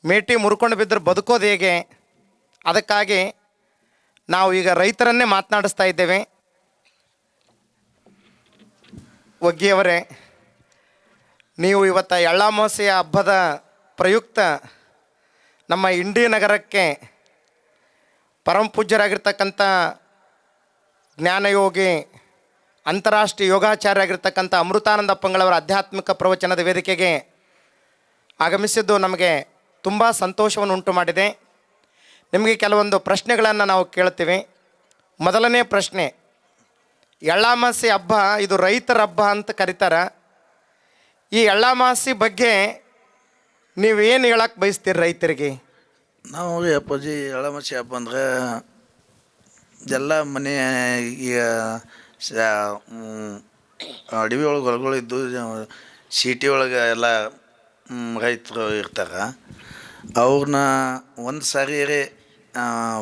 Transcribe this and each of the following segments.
ಮೇಟಿ ಮುರ್ಕೊಂಡು ಬಿದ್ದರೆ ಬದುಕೋದು ಹೇಗೆ? ಅದಕ್ಕಾಗಿ ನಾವು ಈಗ ರೈತರನ್ನೇ ಮಾತನಾಡಿಸ್ತಾ ಇದ್ದೇವೆ. ಒಗ್ಗಿಯವರೇ, ನೀವು ಇವತ್ತು ಎಳ್ಳಾಮಾವಾಸ್ಯೆಯ ಹಬ್ಬದ ಪ್ರಯುಕ್ತ ನಮ್ಮ ಇಂಡಿ ನಗರಕ್ಕೆ ಪರಮ ಪೂಜ್ಯರಾಗಿರ್ತಕ್ಕಂಥ ಜ್ಞಾನಯೋಗಿ ಅಂತಾರಾಷ್ಟ್ರೀಯ ಯೋಗಾಚಾರ್ಯ ಆಗಿರ್ತಕ್ಕಂಥ ಅಮೃತಾನಂದ ಅಪ್ಪಂಗಳವರ ಆಧ್ಯಾತ್ಮಿಕ ಪ್ರವಚನದ ವೇದಿಕೆಗೆ ಆಗಮಿಸಿದ್ದು ನಮಗೆ ತುಂಬ ಸಂತೋಷವನ್ನು ಉಂಟು ಮಾಡಿದೆ. ನಿಮಗೆ ಕೆಲವೊಂದು ಪ್ರಶ್ನೆಗಳನ್ನು ನಾವು ಕೇಳ್ತೀವಿ. ಮೊದಲನೇ ಪ್ರಶ್ನೆ, ಎಳ್ಳಾಮಾವಾಸ್ಯೆ ಹಬ್ಬ ಇದು ರೈತರ ಹಬ್ಬ ಅಂತ ಕರೀತಾರೆ. ಈ ಎಳ್ಳಾಮಾವಾಸ್ಯೆ ಬಗ್ಗೆ ನೀವೇನು ಹೇಳಕ್ಕೆ ಬಯಸ್ತೀರಿ ರೈತರಿಗೆ? ನಾವು ಅಪ್ಪಾಜಿ ಎಳ್ಳಾಮಾವಾಸ್ಯೆ ಹಬ್ಬ ಅಂದ್ರೆ ಎಲ್ಲ ಮನೆ ಈಗ ಅಡವಿ ಒಳಗೆ ಹೊಲಗಳಿದ್ದು ಸಿಟಿ ಒಳಗೆ ಎಲ್ಲ ರೈತರು ಇರ್ತಾರೆ. ಅವ್ರನ್ನ ಒಂದು ಸಾರಿ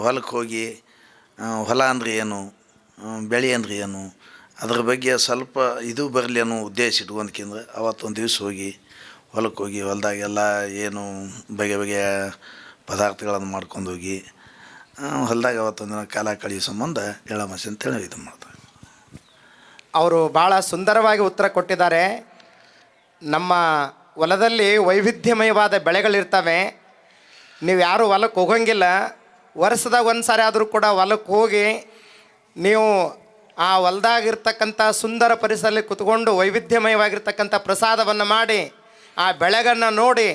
ಹೊಲಕ್ಕೆ ಹೋಗಿ ಹೊಲ ಅಂದ್ರೆ ಏನು, ಬೆಳೆ ಅಂದ್ರೆ ಏನು, ಅದ್ರ ಬಗ್ಗೆ ಸ್ವಲ್ಪ ಇದು ಬರಲಿ ಅನ್ನೋ ಉದ್ದೇಶ ಇಟ್ಕೊಂಡ್ಕಿಂದ್ರೆ ಅವತ್ತೊಂದು ದಿವ್ಸ ಹೋಗಿ ಹೊಲಕ್ಕೆ ಹೋಗಿ ಹೊಲದಾಗೆಲ್ಲ ಏನು ಬಗೆ ಬಗೆಯ ಪದಾರ್ಥಗಳನ್ನು ಮಾಡ್ಕೊಂಡು ಹೋಗಿ ಹೊಲದಾಗ ಅವತ್ತೊಂದಿನ ಕಾಲ ಕಳೆಯೋ ಸಂಬಂಧ ಎಳ್ಳಾಮಾವಾಸ್ಯೆ ಅಂತೇಳಿ ಇದು ಮಾಡ್ತಾರೆ. ಅವರು ಭಾಳ ಸುಂದರವಾಗಿ ಉತ್ತರ ಕೊಟ್ಟಿದ್ದಾರೆ. ನಮ್ಮ ಹೊಲದಲ್ಲಿ ವೈವಿಧ್ಯಮಯವಾದ ಬೆಳೆಗಳಿರ್ತವೆ. ನೀವು ಯಾರೂ ಹೊಲಕ್ಕೆ ಹೋಗೋಂಗಿಲ್ಲ. ವರ್ಷದಾಗ ಒಂದು ಸಾರಿ ಆದರೂ ಕೂಡ ಹೊಲಕ್ಕೆ ಹೋಗಿ ನೀವು ಆ ಹೊಲದಾಗಿರ್ತಕ್ಕಂಥ ಸುಂದರ ಪರಿಸರದಲ್ಲಿ ಕುತ್ಕೊಂಡು ವೈವಿಧ್ಯಮಯವಾಗಿರ್ತಕ್ಕಂಥ ಪ್ರಸಾದವನ್ನು ಮಾಡಿ ಆ ಬೆಳೆಗಳನ್ನು ನೋಡಿ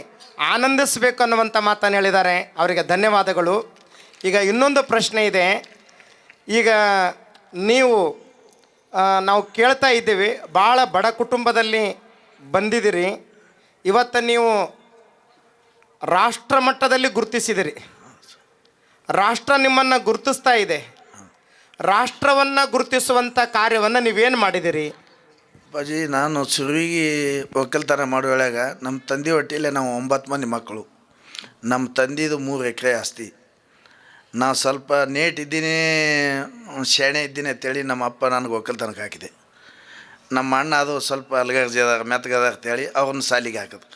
ಆನಂದಿಸಬೇಕು ಅನ್ನುವಂಥ ಮಾತನ್ನು ಹೇಳಿದ್ದಾರೆ. ಅವರಿಗೆ ಧನ್ಯವಾದಗಳು. ಈಗ ಇನ್ನೊಂದು ಪ್ರಶ್ನೆ ಇದೆ. ಈಗ ನಾವು ಕೇಳ್ತಾ ಇದ್ದೀವಿ, ಭಾಳ ಬಡ ಕುಟುಂಬದಲ್ಲಿ ಬಂದಿದ್ದೀರಿ. ಇವತ್ತು ನೀವು ರಾಷ್ಟ್ರ ಮಟ್ಟದಲ್ಲಿ ಗುರುತಿಸಿದಿರಿ. ರಾಷ್ಟ್ರ ನಿಮ್ಮನ್ನು ಗುರುತಿಸ್ತಾ ಇದೆ. ರಾಷ್ಟ್ರವನ್ನು ಗುರುತಿಸುವಂಥ ಕಾರ್ಯವನ್ನು ನೀವೇನು ಮಾಡಿದಿರಿ? ಅಪ್ಪಾಜಿ, ನಾನು ಶುರುವಿಗೆ ಒಕ್ಕಲ್ತನ ಮಾಡುವಾಗ ನಮ್ಮ ತಂದೆ ಹೊಟ್ಟೆಯಲ್ಲೇ ನಾವು 9 ಮಂದಿ ಮಕ್ಕಳು. ನಮ್ಮ ತಂದೆದು 3 ಎಕರೆ ಆಸ್ತಿ. ನಾವು ಸ್ವಲ್ಪ ನೇಟ್ ಇದ್ದೀನಿ, ಶಾಣೆ ಇದ್ದೀನಿ ಅಂತೇಳಿ ನಮ್ಮ ಅಪ್ಪ ನನಗೆ ಒಕ್ಕಲ್ತನಕ್ಕೆ ಹಾಕಿದೆ. ನಮ್ಮ ಅಣ್ಣ ಅದು ಸ್ವಲ್ಪ ಅಲ್ಗರ್ಜಿ ಅದ ಮೆತ್ತಗದ ಅಂತೇಳಿ ಅವ್ರನ್ನ ಸಾಲಿಗೆ ಹಾಕಿದ್ರು.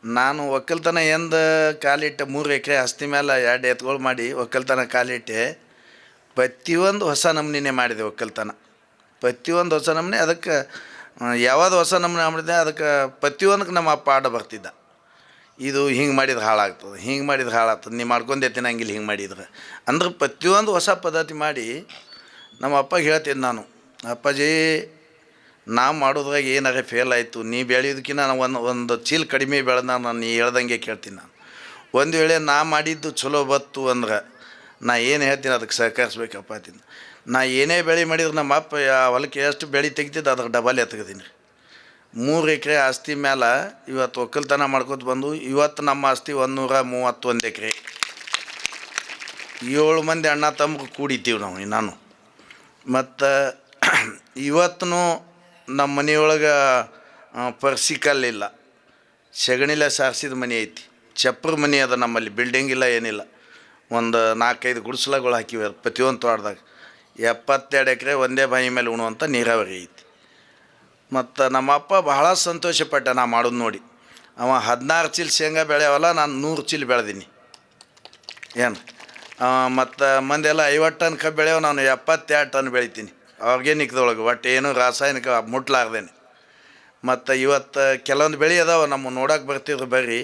ನಾನು ಒಕ್ಕಲ್ತನ ಎಂದು ಕಾಲಿಟ್ಟೆ 3 ಎಕರೆ ಆಸ್ತಿ ಮೇಲೆ 2 ಎತ್ತುಗಳು ಮಾಡಿ ಒಕ್ಕಲ್ತನ ಕಾಲಿಟ್ಟೆ. ಪ್ರತಿಯೊಂದು ಹೊಸ ನಮೂನೆ ಮಾಡಿದೆ ಒಕ್ಕಲ್ತನ. ಪ್ರತಿಯೊಂದು ಹೊಸ ನಮೂನೆ. ಅದಕ್ಕೆ ಯಾವುದು ಹೊಸ ನಮೂನೆ ಮಾಡಿದೆ ಅದಕ್ಕೆ ಪ್ರತಿಯೊಂದಕ್ಕೆ ನಮ್ಮ ಅಪ್ಪ ಆಡ ಬರ್ತಿದ್ದ. ಇದು ಹಿಂಗೆ ಮಾಡಿದ್ರೆ ಹಾಳಾಗ್ತದೆ, ಹಿಂಗೆ ಮಾಡಿದ್ರೆ ಹಾಳಾಗ್ತದೆ, ನೀ ಮಾಡ್ಕೊಂಡೆ ತಿನ್ನಂಗಿಲ್ಲ ಹಿಂಗೆ ಮಾಡಿದ್ರೆ ಅಂದ್ರೆ ಪ್ರತಿಯೊಂದು ಹೊಸ ಪದ್ಧತಿ ಮಾಡಿ ನಮ್ಮ ಅಪ್ಪಗೆ ಹೇಳ್ತಿದ್ದೆ ನಾನು, ಅಪ್ಪಾಜಿ ನಾವು ಮಾಡೋದ್ರಾಗ ಏನಾರ ಫೇಲ್ ಆಯಿತು, ನೀ ಬೆಳೆಯೋದಕ್ಕಿಂತ ನಾನು ಒಂದು ಚೀಲ ಕಡಿಮೆ ಬೆಳೆದ ನಾನು ನೀ ಹೇಳ್ದಂಗೆ ಕೇಳ್ತೀನಿ. ನಾನು ಒಂದು ವೇಳೆ ನಾ ಮಾಡಿದ್ದು ಚಲೋ ಬತ್ತು ಅಂದ್ರೆ ನಾ ಏನು ಹೇಳ್ತೀನಿ ಅದಕ್ಕೆ ಸಹಕರಿಸ್ಬೇಕಪ್ಪ ಅಂತೀನಿ. ನಾ ಏನೇ ಬೆಳೆ ಮಾಡಿದ್ರೆ ನಮ್ಮ ಅಪ್ಪ ಹೊಲಕ್ಕೆ ಎಷ್ಟು ಬೆಳೆ ತೆಗಿತಿದ್ದು ಅದ್ರ ಡಬಲ್ ತೆಗೆದೀನಿ. 3 ಎಕರೆ ಆಸ್ತಿ ಮೇಲೆ ಇವತ್ತು ಒಕ್ಕಲ್ತನ ಮಾಡ್ಕೊತ ಬಂದು ಇವತ್ತು ನಮ್ಮ ಆಸ್ತಿ 131 ಎಕರೆ. 7 ಮಂದಿ ಅಣ್ಣ ತಮ್ಮ ಕೂಡಿತೀವಿ ನಾವು. ನಾನು ಮತ್ತು ಇವತ್ತು ನಮ್ಮ ಮನೆಯೊಳಗೆ ಪರ್ಸಿಕಲ್ಲಿಲ್ಲ, ಸಗಣಿಲೆ ಸಾರಿಸಿದ ಮನೆ ಐತಿ. ಚಪ್ರ ಮನೆ ಅದ ನಮ್ಮಲ್ಲಿ, ಬಿಲ್ಡಿಂಗ್ ಇಲ್ಲ ಏನಿಲ್ಲ. ಒಂದು 4-5 ಗುಡಿಸಲಗಳು ಹಾಕಿವೆ ಪ್ರತಿಯೊಂದು ತೋಟದಾಗ. 72 ಎಕರೆ ಒಂದೇ ಬಾಯಿ ಮೇಲೆ ಉಣುವಂಥ ನೀರಾವರಿ ಐತಿ. ಮತ್ತು ನಮ್ಮಪ್ಪ ಬಹಳ ಸಂತೋಷಪಟ್ಟ ನಾ ಮಾಡೋದು ನೋಡಿ. ಅವ 16 ಚೀಲ ಶೇಂಗಾ ಬೆಳೆಯವಲ್ಲ, ನಾನು 100 ಚೀಲ ಬೆಳೆದೀನಿ ಏನು. ಮತ್ತು ಮಂದೆಲ್ಲ 50 ಟನ್ ಕಬ್ಬು ಬೆಳೆಯೋ, ನಾನು 72 ಟನ್ ಬೆಳಿತೀನಿ ಆರ್ಗ್ಯಾನಿಕ್ದೊಳಗೆ, ಒಟ್ಟು ಏನು ರಾಸಾಯನಿಕ ಮುಟ್ಲಾರ್ದೇನೆ. ಮತ್ತು ಇವತ್ತು ಕೆಲವೊಂದು ಬೆಳೆ ಅದಾವ ನಮ್ಮ ನೋಡೋಕೆ ಬರ್ತಿದ್ರು. ಬರ್ರಿ,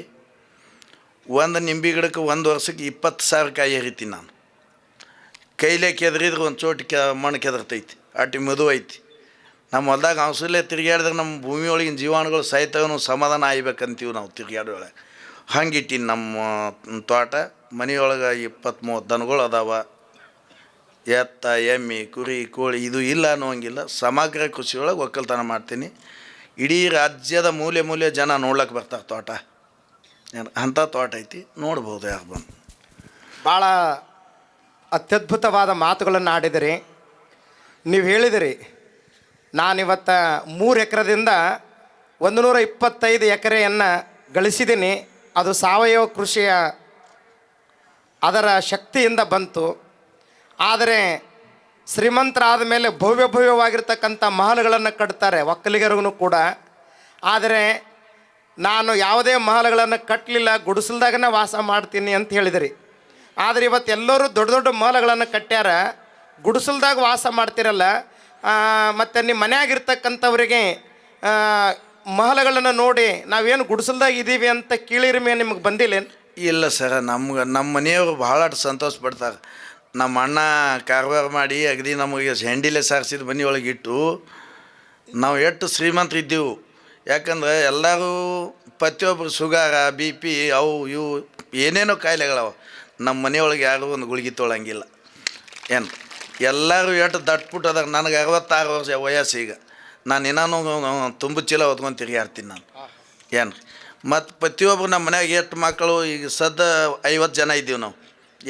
ಒಂದು ನಿಂಬೆ ಗಿಡಕ್ಕೆ 1 ವರ್ಷಕ್ಕೆ 20,000 ಕಾಯಿ ಹರಿತೀನಿ ನಾನು. ಕೈಲೇ ಕೆದರಿದ್ರೆ ಒಂದು ಚೋಟಿ ಮಣ್ಣು ಕೆದರ್ತೈತಿ, ಅಟ್ಟು ಮೆದು ಐತಿ. ನಮ್ಮ ಹೊಲ್ದಾಗ ಔಷಧಿ ತಿರುಗಾಡಿದ್ರೆ ನಮ್ಮ ಭೂಮಿಯೊಳಗಿನ ಜೀವಾಣುಗಳು ಸಾಯ್ತವನು ಸಮಾಧಾನ ಆಗ್ಬೇಕಂತೀವಿ ನಾವು ತಿರುಗಾಡೊಳಗೆ. ಹಂಗಿಟ್ಟಿನಿ ನಮ್ಮ ತೋಟ. ಮನೆಯೊಳಗೆ 20-30 ದನಗಳು ಅದಾವ. ಎತ್ತ, ಎಮ್ಮೆ, ಕುರಿ, ಕೋಳಿ ಇದು ಇಲ್ಲ ಅನ್ನೋಂಗಿಲ್ಲ. ಸಮಗ್ರ ಕೃಷಿಯೊಳಗೆ ಒಕ್ಕಲ್ತನ ಮಾಡ್ತೀನಿ. ಇಡೀ ರಾಜ್ಯದ ಮೂಲೆ ಮೂಲೆ ಜನ ನೋಡ್ಲಿಕ್ಕೆ ಬರ್ತಾರೆ ತೋಟ. ಅಂಥ ತೋಟ ಐತಿ, ನೋಡ್ಬೋದು ಯಾರು ಬಂದು. ಭಾಳ ಅತ್ಯದ್ಭುತವಾದ ಮಾತುಗಳನ್ನು ಆಡಿದಿರಿ. ನೀವು ಹೇಳಿದಿರಿ, ನಾನಿವತ್ತು 3 ಎಕರೆದಿಂದ 125 ಎಕರೆಯನ್ನು ಗಳಿಸಿದ್ದೀನಿ. ಅದು ಸಾವಯವ ಕೃಷಿಯ ಅದರ ಶಕ್ತಿಯಿಂದ ಬಂತು. ಆದರೆ ಶ್ರೀಮಂತರಾದ ಮೇಲೆ ಭವ್ಯವಾಗಿರ್ತಕ್ಕಂಥ ಮಹಲ್ಗಳನ್ನು ಕಟ್ತಾರೆ ಒಕ್ಕಲಿಗರಿಗೂ ಕೂಡ. ಆದರೆ ನಾನು ಯಾವುದೇ ಮಹಲಗಳನ್ನು ಕಟ್ಟಲಿಲ್ಲ, ಗುಡಿಸಲ್ದಾಗನೇ ವಾಸ ಮಾಡ್ತೀನಿ ಅಂತ ಹೇಳಿದ್ರಿ. ಆದರೆ ಇವತ್ತು ಎಲ್ಲರೂ ದೊಡ್ಡ ದೊಡ್ಡ ಮಹಲಗಳನ್ನು ಕಟ್ಟ್ಯಾರ, ಗುಡಿಸಲ್ದಾಗ ವಾಸ ಮಾಡ್ತಿರಲ್ಲ. ಮತ್ತು ನಿಮ್ಮ ಮನೆಯಾಗಿರ್ತಕ್ಕಂಥವ್ರಿಗೆ ಮಹಲಗಳನ್ನು ನೋಡಿ ನಾವೇನು ಗುಡಿಸಲ್ದಾಗ ಇದ್ದೀವಿ ಅಂತ ಕೀಳಿರಿಮೆ ನಿಮಗೆ ಬಂದಿಲ್ಲೇನು? ಇಲ್ಲ ಸರ, ನಮ್ಮ ಮನೆಯವರು ಭಾಳ ಸಂತೋಷ ಪಡ್ತಾರೆ. ನಮ್ಮ ಅಣ್ಣ ಕಾರವಾರ ಮಾಡಿ ಅಗದಿ ನಮಗೆ ಹೆಂಡಿಲೆ ಸಾರಿಸಿದ ಮನೆಯೊಳಗೆ ಇಟ್ಟು ನಾವು ಎಷ್ಟು ಶ್ರೀಮಂತರು ಇದ್ದೆವು. ಯಾಕಂದ್ರೆ ಎಲ್ಲರೂ ಪ್ರತಿಯೊಬ್ಬರು ಶುಗಾರ, ಬಿ ಪಿ, ಅವು ಇವು ಏನೇನೋ ಕಾಯಿಲೆಗಳವ. ನಮ್ಮ ಮನೆಯೊಳಗೆ ಯಾರೂ ಒಂದು ಗುಳಿಗೆ ತೊಗೊಳಂಗಿಲ್ಲ. ಏನು ಎಲ್ಲರೂ ಎಷ್ಟು ದಟ್ಬಿಟ್ಟು ಅದಾಗ. ನನಗೆ 66 ವರ್ಷ ವಯಸ್ಸು. ಈಗ ನಾನು ಏನಾನು ತುಂಬ ಚೀಲ ಹೊತ್ಕೊಂಡು ತಿರುಗಾಡ್ತೀನಿ ನಾನು. ಏನು ಮತ್ತು ಪ್ರತಿಯೊಬ್ಬರು ನಮ್ಮ ಮನ್ಯಾಗ ಎಷ್ಟು ಮಕ್ಕಳು ಈಗ 50 ಜನ ಇದ್ದೀವಿ ನಾವು.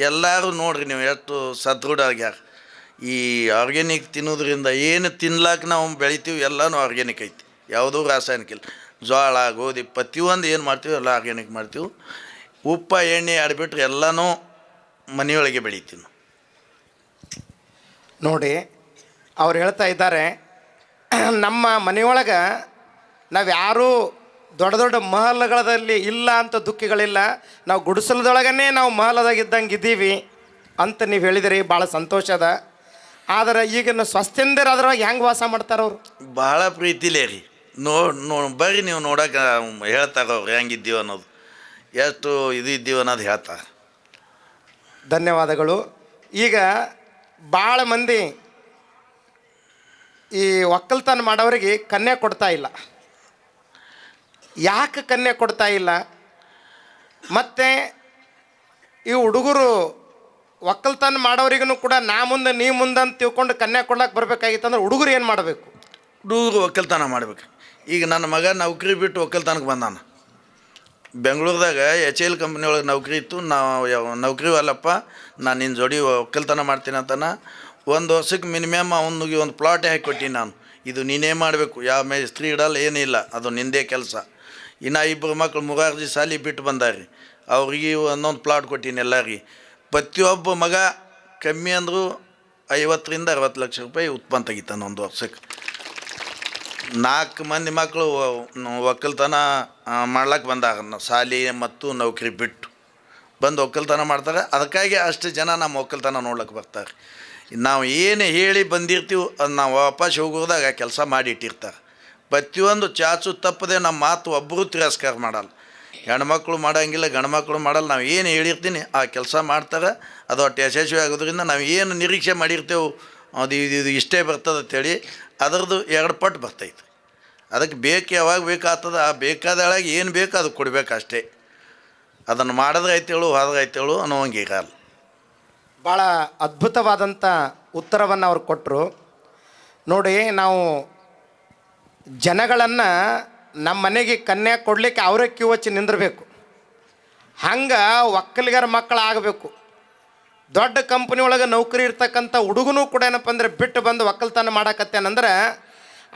ಎಲ್ಲರೂ ನೋಡ್ರಿ ನೀವು ಎಷ್ಟು ಸದೃಢಾಗ್ಯಾರ. ಈ ಆರ್ಗ್ಯಾನಿಕ್ ತಿನ್ನೋದ್ರಿಂದ ಏನು ತಿನ್ಲಾಕ ನಾವು ಬೆಳಿತೀವಿ ಎಲ್ಲನೂ ಆರ್ಗ್ಯಾನಿಕ್ ಐತಿ, ಯಾವುದೂ ರಾಸಾಯನಿಕ ಇಲ್ಲ. ಜೋಳ, ಗೋಧಿ ಪ್ರತಿಯೊಂದು ಏನು ಮಾಡ್ತೀವಿ ಎಲ್ಲ ಆರ್ಗ್ಯಾನಿಕ್ ಮಾಡ್ತೀವಿ. ಉಪ್ಪ ಎಣ್ಣೆ ಆಡಿಬಿಟ್ರೆ ಎಲ್ಲನೂ ಮನೆಯೊಳಗೆ ಬೆಳಿತೀವಿ ನಾವು. ನೋಡಿ, ಅವ್ರು ಹೇಳ್ತಾ ಇದ್ದಾರೆ, ನಮ್ಮ ಮನೆಯೊಳಗೆ ನಾವು ಯಾರೂ ದೊಡ್ಡ ದೊಡ್ಡ ಮಹಲಗಳಲ್ಲಿ ಇಲ್ಲ ಅಂತ ದುಃಖಿಗಳಿಲ್ಲ, ನಾವು ಗುಡಿಸಲದೊಳಗೇ ನಾವು ಮಹಲದಾಗ ಇದ್ದಂಗೆ ಇದ್ದೀವಿ ಅಂತ ನೀವು ಹೇಳಿದಿರಿ. ಭಾಳ ಸಂತೋಷ ಅದ. ಆದರೆ ಈಗಿನ ಸ್ವಸ್ಥಂದಿರು ಅದ್ರೊಳಗೆ ಹೆಂಗೆ ವಾಸ ಮಾಡ್ತಾರೆ ಅವರು? ಭಾಳ ಪ್ರೀತಿಲೇ ರೀ. ಬರ್ರಿ ನೀವು ನೋಡೋಕೆ ಹೇಳ್ತಾರೆ ಅವ್ರು ಹೆಂಗಿದ್ದೀವಿ ಅನ್ನೋದು, ಎಷ್ಟು ಇದು ಇದ್ದೀವಿ ಅನ್ನೋದು ಹೇಳ್ತಾರೆ. ಧನ್ಯವಾದಗಳು. ಈಗ ಭಾಳ ಮಂದಿ ಈ ಒಕ್ಕಲ್ತನ ಮಾಡೋರಿಗೆ ಕನ್ಯೆ ಕೊಡ್ತಾ ಇಲ್ಲ. ಯಾಕೆ ಕನ್ಯೆ ಕೊಡ್ತಾ ಇಲ್ಲ? ಮತ್ತು ಈ ಹುಡುಗರು ಒಕ್ಕಲ್ತನ ಮಾಡೋರಿಗೂ ಕೂಡ ನಾ ಮುಂದೆ ನೀ ಮುಂದೆ ಅಂತ ತಿಳ್ಕೊಂಡು ಕನ್ಯೆ ಕೊಡ್ಲಿಕ್ಕೆ ಬರಬೇಕಾಗಿತ್ತಂದ್ರೆ ಹುಡುಗರು ಏನು ಮಾಡಬೇಕು? ಹುಡುಗರು ಒಕ್ಕಲ್ತನ ಮಾಡ್ಬೇಕು. ಈಗ ನನ್ನ ಮಗ ನೌಕರಿ ಬಿಟ್ಟು ಒಕ್ಕಲ್ತನಕ್ಕೆ ಬಂದಾನ. ಬೆಂಗಳೂರದಾಗ HL ಕಂಪ್ನಿ ಒಳಗೆ ನೌಕರಿ ಇತ್ತು. ನಾವು ನೌಕರಿ ಅಲ್ಲಪ್ಪ, ನಾನು ನಿನ್ನ ಜೋಡಿ ಒಕ್ಕಲ್ತನ ಮಾಡ್ತೀನಿ ಅಂತಾನ. ಒಂದು ವರ್ಷಕ್ಕೆ ಮಿನಿಮಮ್ ಅವನಿಗೆ ಒಂದು ಪ್ಲಾಟೇ ಹಾಕಿಕೊಟ್ಟಿನಿ ನಾನು. ಇದು ನೀನೇ ಮಾಡಬೇಕು, ಯಾವ ಮೇಸ್ತ್ರಿ ಇಡಲ್ಲ, ಏನಿಲ್ಲ, ಅದು ನಿಂದೇ ಕೆಲಸ. ಇನ್ನು 2 ಮಕ್ಕಳು ಮುರಾರ್ಜಿ ಸಾಲಿ ಬಿಟ್ಟು ಬಂದಾರಿ, ಅವ್ರಿಗೆ ಒಂದೊಂದು ಪ್ಲಾಟ್ ಕೊಟ್ಟೀನಿ ಎಲ್ಲರಿಗೆ. ಪ್ರತಿಯೊಬ್ಬ ಮಗ ಕಮ್ಮಿ ಅಂದರೂ 50 ರಿಂದ 60 ಲಕ್ಷ ರೂಪಾಯಿ ಉತ್ಪನ್ನ ತೆಗಿತಾನೆ ಒಂದು ವರ್ಷಕ್ಕೆ. 4 ಮಂದಿ ಮಕ್ಕಳು ಒಕ್ಕಲ್ತನ ಮಾಡ್ಲಿಕ್ಕೆ ಬಂದಾಗ ಸಾಲಿ ಮತ್ತು ನೌಕರಿ ಬಿಟ್ಟು ಬಂದು ಒಕ್ಕಲ್ತನ ಮಾಡ್ತಾರೆ. ಅದಕ್ಕಾಗಿ ಅಷ್ಟು ಜನ ನಮ್ಮ ಒಕ್ಕಲ್ತನ ನೋಡ್ಲಿಕ್ಕೆ ಬರ್ತಾರೆ. ನಾವು ಏನು ಹೇಳಿ ಬಂದಿರ್ತೀವಿ ಅದು ನಾವು ವಾಪಸ್ ಹೋಗೋದಾಗ ಕೆಲಸ ಮಾಡಿ ಇಟ್ಟಿರ್ತಾರೆ. ಪ್ರತಿಯೊಂದು ಚಾಚು ತಪ್ಪದೆ ನಮ್ಮ ಮಾತು ಒಬ್ಬರು ತಿರಸ್ಕಾರ ಮಾಡಲ್ಲ. ಹೆಣ್ಮಕ್ಳು ಮಾಡೋಂಗಿಲ್ಲ, ಗಂಡು ಮಕ್ಕಳು ಮಾಡಲ್ಲ. ನಾವು ಏನು ಹೇಳಿರ್ತೀನಿ ಆ ಕೆಲಸ ಮಾಡ್ತಾರೆ. ಅದು ಒಟ್ಟು ಯಶಸ್ವಿ ಆಗೋದ್ರಿಂದ ನಾವು ಏನು ನಿರೀಕ್ಷೆ ಮಾಡಿರ್ತೇವೆ ಅದು ಇದು ಇಷ್ಟೇ ಬರ್ತದೆ ಅಂತೇಳಿ ಅದರದ್ದು 2 ಪಟ್ಟು ಬರ್ತೈತೆ. ಅದಕ್ಕೆ ಬೇಕು, ಯಾವಾಗ ಬೇಕಾಗ್ತದೆ ಆ ಬೇಕಾದೊಳಗೆ ಏನು ಬೇಕು ಅದು ಕೊಡಬೇಕು ಅಷ್ಟೇ. ಅದನ್ನು ಮಾಡಿದ್ರೆ ಆಯ್ತೇಳು, ಹೋದ್ರೆ ಆಯ್ತೇಳು ಅನ್ನೋಂಗೆ ಇರಲ್ಲ. ಭಾಳ ಅದ್ಭುತವಾದಂಥ ಉತ್ತರವನ್ನು ಅವ್ರು ಕೊಟ್ಟರು. ನೋಡಿ, ನಾವು ಜನಗಳನ್ನು ನಮ್ಮ ಮನೆಗೆ ಕನ್ಯಾ ಕೊಡಲಿಕ್ಕೆ ಅವರೇ ಕ್ಯೂ ಹಚ್ಚಿ ನಿಂದಿರಬೇಕು. ಹಂಗೆ ಒಕ್ಕಲಿಗರ ಮಕ್ಕಳು ಆಗಬೇಕು. ದೊಡ್ಡ ಕಂಪ್ನಿ ಒಳಗೆ ನೌಕರಿ ಇರ್ತಕ್ಕಂಥ ಹುಡುಗನೂ ಕೂಡ ಏನಪ್ಪ ಅಂದರೆ ಬಿಟ್ಟು ಬಂದು ಒಕ್ಕಲ್ತನ ಮಾಡಕತ್ತೇನಂದ್ರೆ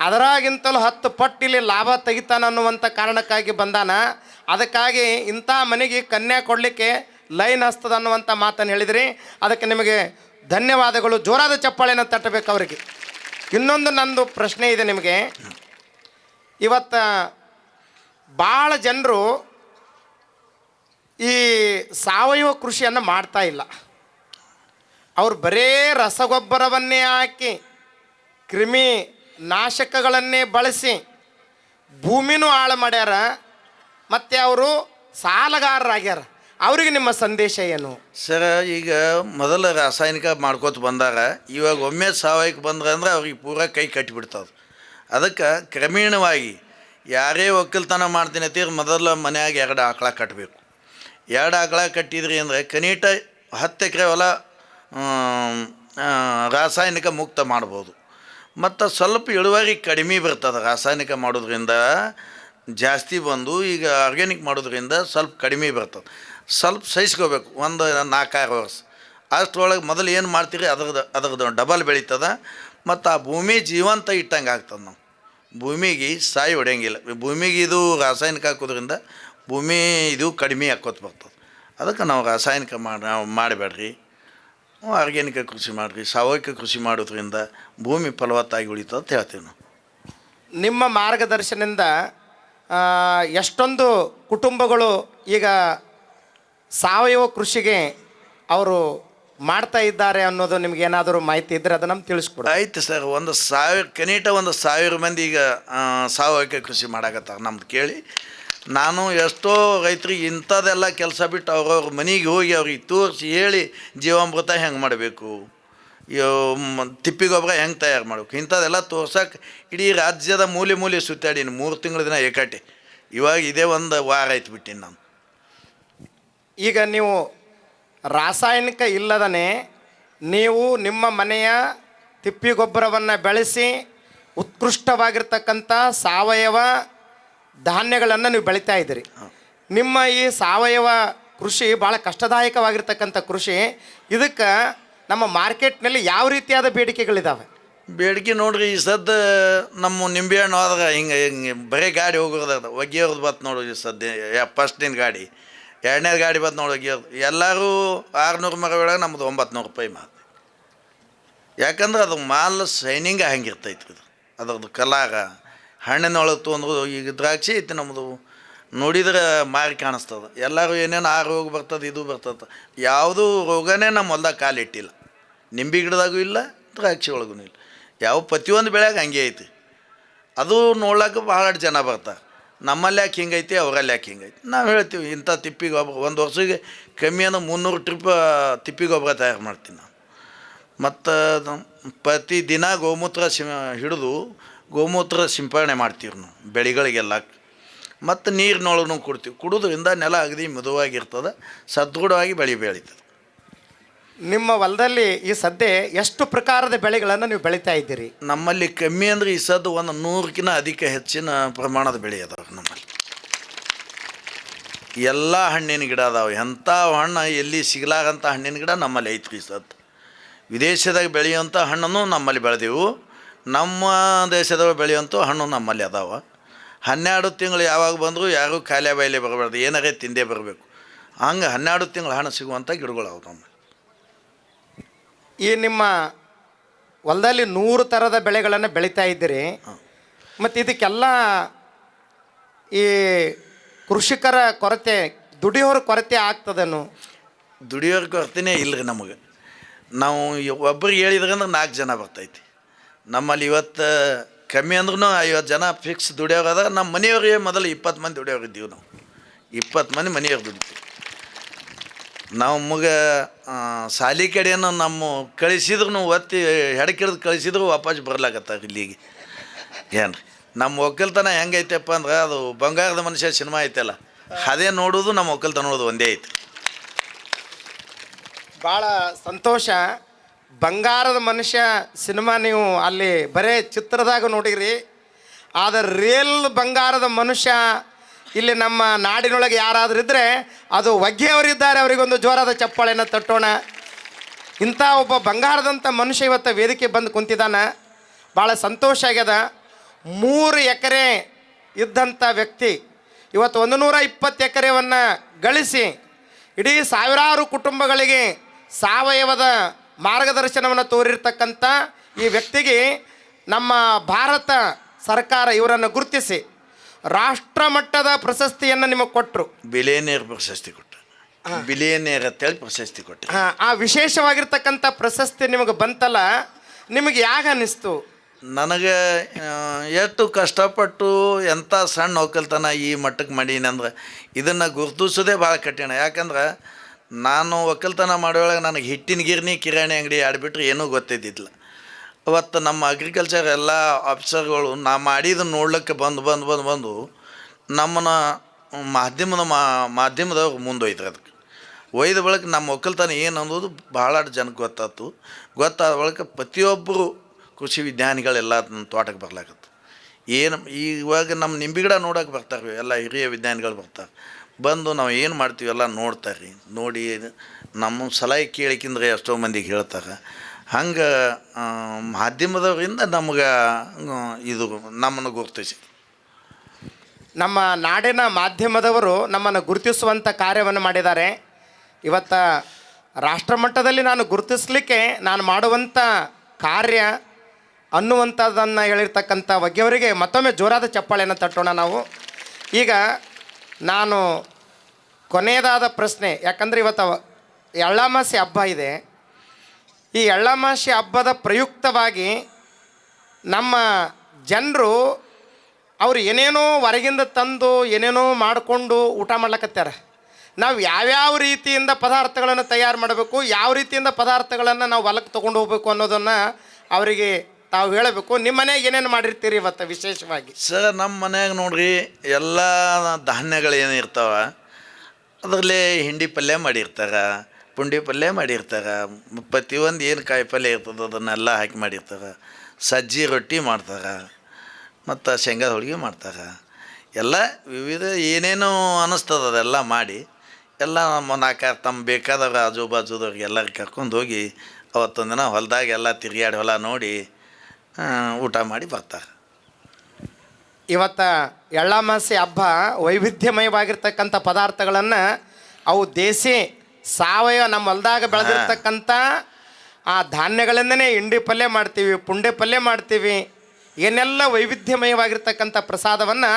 ಅದರಾಗಿಂತಲೂ 10 ಪಟ್ಟು ಇಲ್ಲಿ ಲಾಭ ತೆಗಿತಾನ ಅನ್ನುವಂಥ ಕಾರಣಕ್ಕಾಗಿ ಬಂದಾನ. ಅದಕ್ಕಾಗಿ ಇಂಥ ಮನೆಗೆ ಕನ್ಯಾ ಕೊಡಲಿಕ್ಕೆ ಲೈನ್ ಹಸ್ತದ ಅನ್ನುವಂಥ ಮಾತನ್ನು ಹೇಳಿದ್ರಿ. ಅದಕ್ಕೆ ನಿಮಗೆ ಧನ್ಯವಾದಗಳು. ಜೋರಾದ ಚಪ್ಪಾಳೆನ ತಟ್ಟಬೇಕು ಅವರಿಗೆ. ಇನ್ನೊಂದು ನಂದು ಪ್ರಶ್ನೆ ಇದೆ ನಿಮಗೆ. ಇವತ್ತು ಭಾಳ ಜನರು ಈ ಸಾವಯವ ಕೃಷಿಯನ್ನು ಮಾಡ್ತಾ ಇಲ್ಲ. ಅವ್ರು ಬರೇ ರಸಗೊಬ್ಬರವನ್ನೇ ಹಾಕಿ ಕ್ರಿಮಿ ನಾಶಕಗಳನ್ನೇ ಬಳಸಿ ಭೂಮಿನೂ ಹಾಳು ಮಾಡ್ಯಾರ, ಮತ್ತು ಅವರು ಸಾಲಗಾರರಾಗ್ಯಾರ. ಅವ್ರಿಗೆ ನಿಮ್ಮ ಸಂದೇಶ ಏನು? ಸರ, ಈಗ ಮೊದಲು ರಾಸಾಯನಿಕ ಮಾಡ್ಕೋತ ಬಂದಾರ. ಇವಾಗ ಒಮ್ಮೆ ಸಾವಯವಿಕ ಬಂದ್ರೆ ಅಂದ್ರೆ ಅವ್ರಿಗೆ ಪೂರ ಕೈ ಕಟ್ಟಿಬಿಡ್ತದೆ. ಅದಕ್ಕೆ ಕ್ರಮೇಣವಾಗಿ ಯಾರೇ ಒಕ್ಕಲ್ತನ ಮಾಡ್ತೀನಿ ಅಂತೀರಿ ಮೊದಲು ಮನ್ಯಾಗ 2 ಆಕಳ ಕಟ್ಟಬೇಕು. 2 ಆಕಳ ಕಟ್ಟಿದ್ರಿ ಅಂದರೆ ಕನಿಷ್ಠ 10 ಎಕರೆ ಹೊಲ ರಾಸಾಯನಿಕ ಮುಕ್ತ ಮಾಡ್ಬೋದು. ಮತ್ತು ಸ್ವಲ್ಪ ಇಳುವರಿ ಕಡಿಮೆ ಬರ್ತದೆ. ರಾಸಾಯನಿಕ ಮಾಡೋದ್ರಿಂದ ಜಾಸ್ತಿ ಬಂದು ಈಗ ಆರ್ಗ್ಯಾನಿಕ್ ಮಾಡೋದ್ರಿಂದ ಸ್ವಲ್ಪ ಕಡಿಮೆ ಬರ್ತದೆ. ಸ್ವಲ್ಪ ಸಹಿಸ್ಕೋಬೇಕು, ಒಂದು 4-6 ವರ್ಷ. ಅಷ್ಟರೊಳಗೆ ಮೊದಲು ಏನು ಮಾಡ್ತೀರಿ ಅದ್ರದ್ದು ಡಬಲ್ ಬೆಳೀತದೆ. ಮತ್ತು ಆ ಭೂಮಿ ಜೀವಂತ ಇಟ್ಟಂಗೆ ಆಗ್ತದೆ. ನಾವು ಭೂಮಿಗೆ ಸಾಯಿ ಹೊಡೆಯಂಗಿಲ್ಲ. ಭೂಮಿಗೆ ಇದು ರಾಸಾಯನಿಕ ಹಾಕೋದ್ರಿಂದ ಭೂಮಿ ಇದು ಕಡಿಮೆ ಹಾಕೋತ ಬರ್ತದೆ. ಅದಕ್ಕೆ ನಾವು ರಾಸಾಯನಿಕ ಮಾಡಬೇಡ್ರಿ, ಆರ್ಗ್ಯಾನಿಕ ಕೃಷಿ ಮಾಡಿರಿ. ಸಾವಯವಿಕ ಕೃಷಿ ಮಾಡೋದ್ರಿಂದ ಭೂಮಿ ಫಲವತ್ತಾಗಿ ಉಳಿತದೆ ಅಂತ ಹೇಳ್ತೀವಿ ನಾವು. ನಿಮ್ಮ ಮಾರ್ಗದರ್ಶನದಿಂದ ಎಷ್ಟೊಂದು ಕುಟುಂಬಗಳು ಈಗ ಸಾವಯವ ಕೃಷಿಗೆ ಅವರು ಮಾಡ್ತಾ ಇದ್ದಾರೆ ಅನ್ನೋದು ನಿಮ್ಗೆ ಏನಾದರೂ ಮಾಹಿತಿ ಇದ್ದರೆ ಅದನ್ನು ನಮ್ಗೆ ತಿಳಿಸ್ಕೊಡಿ. ಆಯ್ತು ಸರ್, 1,000 ಕನಿಷ್ಠ 1,000 ಮಂದಿ ಈಗ ಸಾವಯವ ಕೃಷಿ ಮಾಡಾಕತ್ತಾರ ನಮ್ದು ಕೇಳಿ. ನಾನು ಎಷ್ಟೋ ರೈತರಿಗೆ ಇಂಥದ್ದೆಲ್ಲ ಕೆಲಸ ಬಿಟ್ಟು ಅವ್ರವ್ರ ಮನೆಗೆ ಹೋಗಿ ಅವ್ರಿಗೆ ತೋರಿಸಿ ಹೇಳಿ ಜೀವಾಮೃತ ಹೆಂಗೆ ಮಾಡಬೇಕು, ತಿಪ್ಪಿ ಗೊಬ್ಬರ ಹೆಂಗೆ ತಯಾರು ಮಾಡಬೇಕು, ಇಂಥದ್ದೆಲ್ಲ ತೋರ್ಸಕ್ಕೆ ಇಡೀ ರಾಜ್ಯದ ಮೂಲೆ ಮೂಲೆ ಸುತ್ತಾಡೀನಿ 3 ತಿಂಗಳ ದಿನ ಏಕಾಟೆ. ಇವಾಗ ಇದೇ ಒಂದು ವಾರ ಆಯ್ತು ಬಿಟ್ಟಿನಿ ನಾನು. ಈಗ ನೀವು ರಾಸಾಯನಿಕ ಇಲ್ಲದೇ ನೀವು ನಿಮ್ಮ ಮನೆಯ ತಿಪ್ಪಿ ಗೊಬ್ಬರವನ್ನು ಬೆಳೆಸಿ ಉತ್ಕೃಷ್ಟವಾಗಿರ್ತಕ್ಕಂಥ ಸಾವಯವ ಧಾನ್ಯಗಳನ್ನು ನೀವು ಬೆಳೀತಾ ಇದ್ದೀರಿ. ನಿಮ್ಮ ಈ ಸಾವಯವ ಕೃಷಿ ಭಾಳ ಕಷ್ಟದಾಯಕವಾಗಿರ್ತಕ್ಕಂಥ ಕೃಷಿ. ಇದಕ್ಕೆ ನಮ್ಮ ಮಾರ್ಕೆಟ್ನಲ್ಲಿ ಯಾವ ರೀತಿಯಾದ ಬೇಡಿಕೆಗಳಿದ್ದಾವೆ? ಬೇಡಿಕೆ ನೋಡ್ರಿ, ಈ ಸದ್ದು ನಮ್ಮ ನಿಂಬೆಹಣ್ಣು ಹೋದ್ರೆ ಹಿಂಗೆ ಬರೀ ಗಾಡಿ ಹೋಗೋದು ಒಗ್ಗಿಯೋದು ಬತ್ತು ನೋಡು. ಈ ಸದ್ಯ ಫಸ್ಟಿನ ಗಾಡಿ, 2ನೇ ಗಾಡಿ ಬತ್ತು ನೋಡಿ ಒಗ್ಗಿಯೋದು. ಎಲ್ಲರೂ 600 ಮರ ಒಳಗೆ ನಮ್ಮದು 900 ರೂಪಾಯಿ ಮಾತು. ಯಾಕಂದ್ರೆ ಅದು ಮಾಲ್ ಶೈನಿಂಗ್ ಹಂಗಿರ್ತೈತಿ. ಇದು ಅದ್ರದ್ದು ಕಲಾರ ಹಣ್ಣಿನೊಳಗೆ ತೊಗೊಂಡ್ರು. ಈಗ ದ್ರಾಕ್ಷಿ ಐತಿ ನಮ್ಮದು, ನೋಡಿದ್ರೆ ಮಾರಿ ಕಾಣಿಸ್ತದೆ. ಎಲ್ಲರೂ ಏನೇನು ಆ ರೋಗ ಬರ್ತದೆ ಇದು ಬರ್ತದೆ, ಯಾವುದೂ ರೋಗನೇ ನಮ್ಮ ಹೊಲ್ದಾಗ ಕಾಲಿಟ್ಟಿಲ್ಲ. ನಿಂಬೆ ಗಿಡದಾಗೂ ಇಲ್ಲ, ದ್ರಾಕ್ಷಿ ಒಳಗೂ ಇಲ್ಲ. ಯಾವ ಪ್ರತಿಯೊಂದು ಬೆಳೆಯಾಗ ಹಂಗೆ ಐತಿ. ಅದು ನೋಡ್ಲಿಕ್ಕೆ ಭಾಳ ಜನ ಬರ್ತಾರೆ. ನಮ್ಮಲ್ಲಿ ಯಾಕೆ ಹಿಂಗೈತಿ, ಅವರಲ್ಲಿ ಯಾಕೆ ಹಿಂಗೈತಿ. ನಾವು ಹೇಳ್ತೀವಿ ಇಂಥ ತಿಪ್ಪಿ ಗೊಬ್ಬರ 1 ವರ್ಷಕ್ಕೆ ಕಮ್ಮಿ ಅಂದ್ರೆ 300 ಟ್ರಿಪ್ ತಿಪ್ಪಿ ಗೊಬ್ಬರ ತಯಾರು ಮಾಡ್ತೀನಿ ನಾನು. ಮತ್ತು ಪ್ರತಿ ದಿನ ಗೋಮೂತ್ರ ಹಿಡಿದು ಗೋಮೂತ್ರ ಸಿಂಪರಣೆ ಮಾಡ್ತೀವಿ ನಾವು ಬೆಳೆಗಳಿಗೆಲ್ಲ. ಮತ್ತು ನೀರಿನೊಳಗೂ ಕೊಡ್ತೀವಿ. ಕುಡಿದ್ರಿಂದ ನೆಲ ಅಗದಿ ಮೃದುವಾಗಿರ್ತದೆ, ಸದೃಢವಾಗಿ ಬೆಳೀತದೆ. ನಿಮ್ಮ ಹೊಲದಲ್ಲಿ ಈ ಸದ್ಯ ಎಷ್ಟು ಪ್ರಕಾರದ ಬೆಳೆಗಳನ್ನು ನೀವು ಬೆಳೀತಾ ಇದ್ದೀರಿ? ನಮ್ಮಲ್ಲಿ ಕಮ್ಮಿ ಅಂದರೆ ಈ ಸದ್ದು 100ಕ್ಕಿಂತ ಅಧಿಕ ಹೆಚ್ಚಿನ ಪ್ರಮಾಣದ ಬೆಳೆ ಅದಾವೆ ನಮ್ಮಲ್ಲಿ. ಎಲ್ಲ ಹಣ್ಣಿನ ಗಿಡ ಅದಾವೆ. ಎಂಥ ಹಣ್ಣು ಎಲ್ಲಿ ಸಿಗಲಾಗಂಥ ಹಣ್ಣಿನ ಗಿಡ ನಮ್ಮಲ್ಲಿ ಐತ್ರಿ. ಈ ಸದ್ದು ವಿದೇಶದಾಗ ಬೆಳೆಯುವಂಥ ಹಣ್ಣನ್ನು ನಮ್ಮಲ್ಲಿ ಬೆಳೆದೆವು. ನಮ್ಮ ದೇಶದೊಳಗೆ ಬೆಳೆಯುವಂಥ ಹಣ್ಣು ನಮ್ಮಲ್ಲಿ ಅದಾವೆ. 12 ತಿಂಗಳು ಯಾವಾಗ ಬಂದರೂ ಯಾರೂ ಖಾಲಿ ಬಾಯಿಲೆ ಬರಬಾರ್ದು, ಏನಾರೇ ತಿಂದೇ ಬರಬೇಕು. ಹಂಗೆ 12 ತಿಂಗಳು ಹಣ್ಣು ಸಿಗುವಂಥ ಗಿಡಗಳು ಅವು ನಮ್ಮಲ್ಲಿ. ಈ ನಿಮ್ಮ ಹೊಲದಲ್ಲಿ 100 ಥರದ ಬೆಳೆಗಳನ್ನು ಬೆಳೀತಾ ಇದ್ದೀರಿ. ಮತ್ತು ಇದಕ್ಕೆಲ್ಲ ಈ ಕೃಷಿಕರ ಕೊರತೆ, ದುಡಿಯೋರ ಕೊರತೆ ಆಗ್ತದೇನು? ದುಡಿಯೋರ ಕೊರತೆನೇ ಇಲ್ಲರಿ ನಮಗೆ. ನಾವು ಒಬ್ಬರಿಗೆ ಹೇಳಿದ್ರೆ ಅಂದ್ರೆ 4 ಜನ ಬರ್ತೈತಿ ನಮ್ಮಲ್ಲಿ. ಇವತ್ತು ಕಮ್ಮಿ ಅಂದ್ರೂ 50 ಜನ ಫಿಕ್ಸ್ ದುಡಿಯೋರಾದ್ರೆ ನಮ್ಮ ಮನೆಯವ್ರಿಗೆ ಮೊದಲು 20 ಮಂದಿ ದುಡಿಯೋರು ಇದ್ದೀವಿ ನಾವು. 20 ಮಂದಿ ಮನೆಯವ್ರು ದುಡಿತೀವಿ ನಾವು. ಶಾಲಿ ಕಡೆಯನ್ನು ನಮ್ಮ ಕಳಿಸಿದ್ರು ಒತ್ತಿ ಹೆಡಕಿಡ್ದು ಕಳಿಸಿದ್ರು ವಾಪಸ್ ಬರ್ಲಾಕತ್ತಾರೆ ಇಲ್ಲಿಗೆ. ಏನು ರೀ ನಮ್ಮ ಒಕ್ಕಲ್ತನ ಹೆಂಗೈತಪ್ಪ ಅಂದ್ರೆ, ಅದು ಬಂಗಾರದ ಮನುಷ್ಯ ಸಿನಿಮಾ ಐತಲ್ಲ, ಅದೇ ನೋಡೋದು ನಮ್ಮ ಒಕ್ಕಲ್ತನ ನೋಡೋದು ಒಂದೇ ಐತಿ. ಭಾಳ ಸಂತೋಷ. ಬಂಗಾರದ ಮನುಷ್ಯ ಸಿನಿಮಾ ನೀವು ಅಲ್ಲಿ ಬರೇ ಚಿತ್ರದಾಗ ನೋಡಿರಿ, ಆದರೆ ರಿಯಲ್ ಬಂಗಾರದ ಮನುಷ್ಯ ಇಲ್ಲಿ ನಮ್ಮ ನಾಡಿನೊಳಗೆ ಯಾರಾದರೂ ಇದ್ದರೆ ಅದು ಒಗ್ಗೆಯವರಿದ್ದಾರೆ. ಅವರಿಗೊಂದು ಜೋರಾದ ಚಪ್ಪಾಳೆಯನ್ನು ತಟ್ಟೋಣ. ಇಂಥ ಒಬ್ಬ ಬಂಗಾರದಂಥ ಮನುಷ್ಯ ಇವತ್ತು ವೇದಿಕೆ ಬಂದು ಕುಂತಿದ್ದಾನೆ. ಭಾಳ ಸಂತೋಷ ಆಗ್ಯದ. 3 ಎಕರೆ ಇದ್ದಂಥ ವ್ಯಕ್ತಿ ಇವತ್ತು 120 ಎಕರೆಯನ್ನು ಗಳಿಸಿ ಇಡೀ ಸಾವಿರಾರು ಕುಟುಂಬಗಳಿಗೆ ಸಾವಯವದ ಮಾರ್ಗದರ್ಶನವನ್ನು ತೋರಿರ್ತಕ್ಕಂಥ ಈ ವ್ಯಕ್ತಿಗೆ ನಮ್ಮ ಭಾರತ ಸರ್ಕಾರ ಇವರನ್ನು ಗುರುತಿಸಿ ರಾಷ್ಟ್ರ ಮಟ್ಟದ ಪ್ರಶಸ್ತಿಯನ್ನು ನಿಮಗೆ ಕೊಟ್ಟರು. ಬಿಲಿಯನೇರ್ ಪ್ರಶಸ್ತಿ ಕೊಟ್ಟರು. ಬಿಲಿಯನೇರ್ ಅಂತೇಳಿ ಪ್ರಶಸ್ತಿ ಕೊಟ್ಟರು. ಆ ವಿಶೇಷವಾಗಿರ್ತಕ್ಕಂಥ ಪ್ರಶಸ್ತಿ ನಿಮಗೆ ಬಂತಲ್ಲ, ನಿಮಗೆ ಯಾಕೆ ಅನ್ನಿಸ್ತು? ನನಗೆ ಎಷ್ಟು ಕಷ್ಟಪಟ್ಟು ಎಂಥ ಸಣ್ಣ ಒಕ್ಕಲ್ತನ ಈ ಮಟ್ಟಕ್ಕೆ ಮಾಡೀನಿ ಅಂದ್ರೆ ಇದನ್ನು ಗುರುತಿಸೋದೇ ಭಾಳ ಕಠಿಣ. ಯಾಕಂದ್ರೆ ನಾನು ಒಕ್ಕಲ್ತನ ಮಾಡೋಳಗೆ ನನಗೆ ಹಿಟ್ಟಿನ ಗಿರಣಿ ಕಿರಾಣಿ ಅಂಗಡಿ ಆಡಿಬಿಟ್ರೆ ಏನೂ ಗೊತ್ತಿದ್ದಿಲ್ಲ. ಅವತ್ತು ನಮ್ಮ ಅಗ್ರಿಕಲ್ಚರ್ ಎಲ್ಲ ಆಫೀಸರ್ಗಳು ನಾ ಮಾಡಿದ್ದು ನೋಡ್ಲಿಕ್ಕೆ ಬಂದು ನಮ್ಮನ್ನು ಮಾಧ್ಯಮದವ್ರು ಮುಂದೊಯ್ತಾರೆ. ಅದಕ್ಕೆ ಒಯ್ದ ಬಳಿಕ ನಮ್ಮ ಒಕ್ಕಲ್ತನ ಏನು ಅನ್ನೋದು ಭಾಳ ಜನಕ್ಕೆ ಗೊತ್ತಾಯ್ತು. ಗೊತ್ತಾದ ಬಳಿಕ ಪ್ರತಿಯೊಬ್ಬರು ಕೃಷಿ ವಿಜ್ಞಾನಿಗಳೆಲ್ಲ ನಮ್ಮ ತೋಟಕ್ಕೆ ಬರ್ಲಾಕತ್ತು. ಏನು ಇವಾಗ ನಮ್ಮ ನಿಂಬೆ ಗಿಡ ನೋಡೋಕೆ ಬರ್ತಾರೆ, ಎಲ್ಲ ಹಿರಿಯ ವಿಜ್ಞಾನಿಗಳು ಬರ್ತಾರೆ. ಬಂದು ನಾವು ಏನು ಮಾಡ್ತೀವಿ ಎಲ್ಲ ನೋಡ್ತಾರೆ. ನೋಡಿ ನಮ್ಮ ಸಲಹೆ ಕೇಳಿಕಿಂದ್ರೆ ಎಷ್ಟೋ ಮಂದಿಗೆ ಹೇಳ್ತಾರೆ. ಹಂಗೆ ಮಾಧ್ಯಮದವರಿಂದ ನಮ್ಗೆ ಇದು ನಮ್ಮನ್ನು ಗುರುತಿಸಿ ನಮ್ಮ ನಾಡಿನ ಮಾಧ್ಯಮದವರು ನಮ್ಮನ್ನು ಗುರುತಿಸುವಂಥ ಕಾರ್ಯವನ್ನು ಮಾಡಿದ್ದಾರೆ. ಇವತ್ತು ರಾಷ್ಟ್ರಮಟ್ಟದಲ್ಲಿ ನಾನು ಗುರುತಿಸಲಿಕ್ಕೆ ನಾನು ಮಾಡುವಂಥ ಕಾರ್ಯ ಅನ್ನುವಂಥದ್ದನ್ನು ಹೇಳಿರ್ತಕ್ಕಂಥ ಬಗ್ಗೆಯವರಿಗೆ ಮತ್ತೊಮ್ಮೆ ಜೋರಾದ ಚಪ್ಪಾಳೆಯನ್ನು ತಟ್ಟೋಣ ನಾವು. ಈಗ ನಾನು ಕೊನೆಯದಾದ ಪ್ರಶ್ನೆ, ಯಾಕಂದರೆ ಇವತ್ತು ಎಳ್ಳಮಾಸಿ ಹಬ್ಬ ಇದೆ. ಈ ಎಳ್ಳಮಾಸಿ ಹಬ್ಬದ ಪ್ರಯುಕ್ತವಾಗಿ ನಮ್ಮ ಜನರು ಅವ್ರು ಏನೇನೋ ಹೊರಗಿಂದ ತಂದು ಏನೇನೋ ಮಾಡಿಕೊಂಡು ಊಟ ಮಾಡ್ಲಕತ್ಯಾರ. ನಾವು ಯಾವ್ಯಾವ ರೀತಿಯಿಂದ ಪದಾರ್ಥಗಳನ್ನು ತಯಾರು ಮಾಡಬೇಕು, ಯಾವ ರೀತಿಯಿಂದ ಪದಾರ್ಥಗಳನ್ನು ನಾವು ಹೊಲಕ್ಕೆ ತೊಗೊಂಡು ಹೋಗ್ಬೇಕು ಅನ್ನೋದನ್ನು ಅವರಿಗೆ ತಾವು ಹೇಳಬೇಕು. ನಿಮ್ಮ ಮನೆಗೆ ಏನೇನು ಮಾಡಿರ್ತೀರಿ ಇವತ್ತು ವಿಶೇಷವಾಗಿ? ಸರ್, ನಮ್ಮ ಮನ್ಯಾಗ ನೋಡ್ರಿ ಎಲ್ಲ ಧಾನ್ಯಗಳು ಏನಿರ್ತಾವ ಅದರಲ್ಲಿ ಹಿಂಡಿ ಪಲ್ಯ ಮಾಡಿರ್ತಾರೆ, ಪುಂಡಿ ಪಲ್ಯ ಮಾಡಿರ್ತಾರೆ, ಪ್ರತಿಯೊಂದು ಏನು ಕಾಯಿ ಪಲ್ಯ ಇರ್ತದೆ ಅದನ್ನೆಲ್ಲ ಹಾಕಿ ಮಾಡಿರ್ತಾರೆ. ಸಜ್ಜಿ ರೊಟ್ಟಿ ಮಾಡ್ತಾರೆ ಮತ್ತು ಶೇಂಗಾ ಹೋಳಿಗೆ ಮಾಡ್ತಾರೆ. ಎಲ್ಲ ವಿವಿಧ ಏನೇನು ಅನ್ನಿಸ್ತದೆ ಅದೆಲ್ಲ ಮಾಡಿ ಎಲ್ಲ ನಾಲ್ಕಾರು ತಮ್ಮ ಬೇಕಾದವ್ರು ಆಜು ಬಾಜುದವ್ರಿಗೆ ಎಲ್ಲರಿಗೆ ಕರ್ಕೊಂಡು ಹೋಗಿ ಅವತ್ತೊಂದು ದಿನ ಹೊಲದಾಗ ಎಲ್ಲ ತಿರುಗಾಡಿ ಹೊಲ ನೋಡಿ ಊಟ ಮಾಡಿ ಬರ್ತಾರೆ. ಇವತ್ತು ಎಳ್ಳಮಾಸಿ ಹಬ್ಬ ವೈವಿಧ್ಯಮಯವಾಗಿರ್ತಕ್ಕಂಥ ಪದಾರ್ಥಗಳನ್ನು ಅವು ದೇಸಿ ಸಾವಯವ ನಮ್ಮ ಹೊಲದಾಗ ಬೆಳೆದಿರ್ತಕ್ಕಂಥ ಆ ಧಾನ್ಯಗಳಿಂದನೇ ಹಿಂಡಿ ಪಲ್ಯ ಮಾಡ್ತೀವಿ, ಪುಂಡೆ ಪಲ್ಯ ಮಾಡ್ತೀವಿ. ಏನೆಲ್ಲ ವೈವಿಧ್ಯಮಯವಾಗಿರ್ತಕ್ಕಂಥ ಪ್ರಸಾದವನ್ನು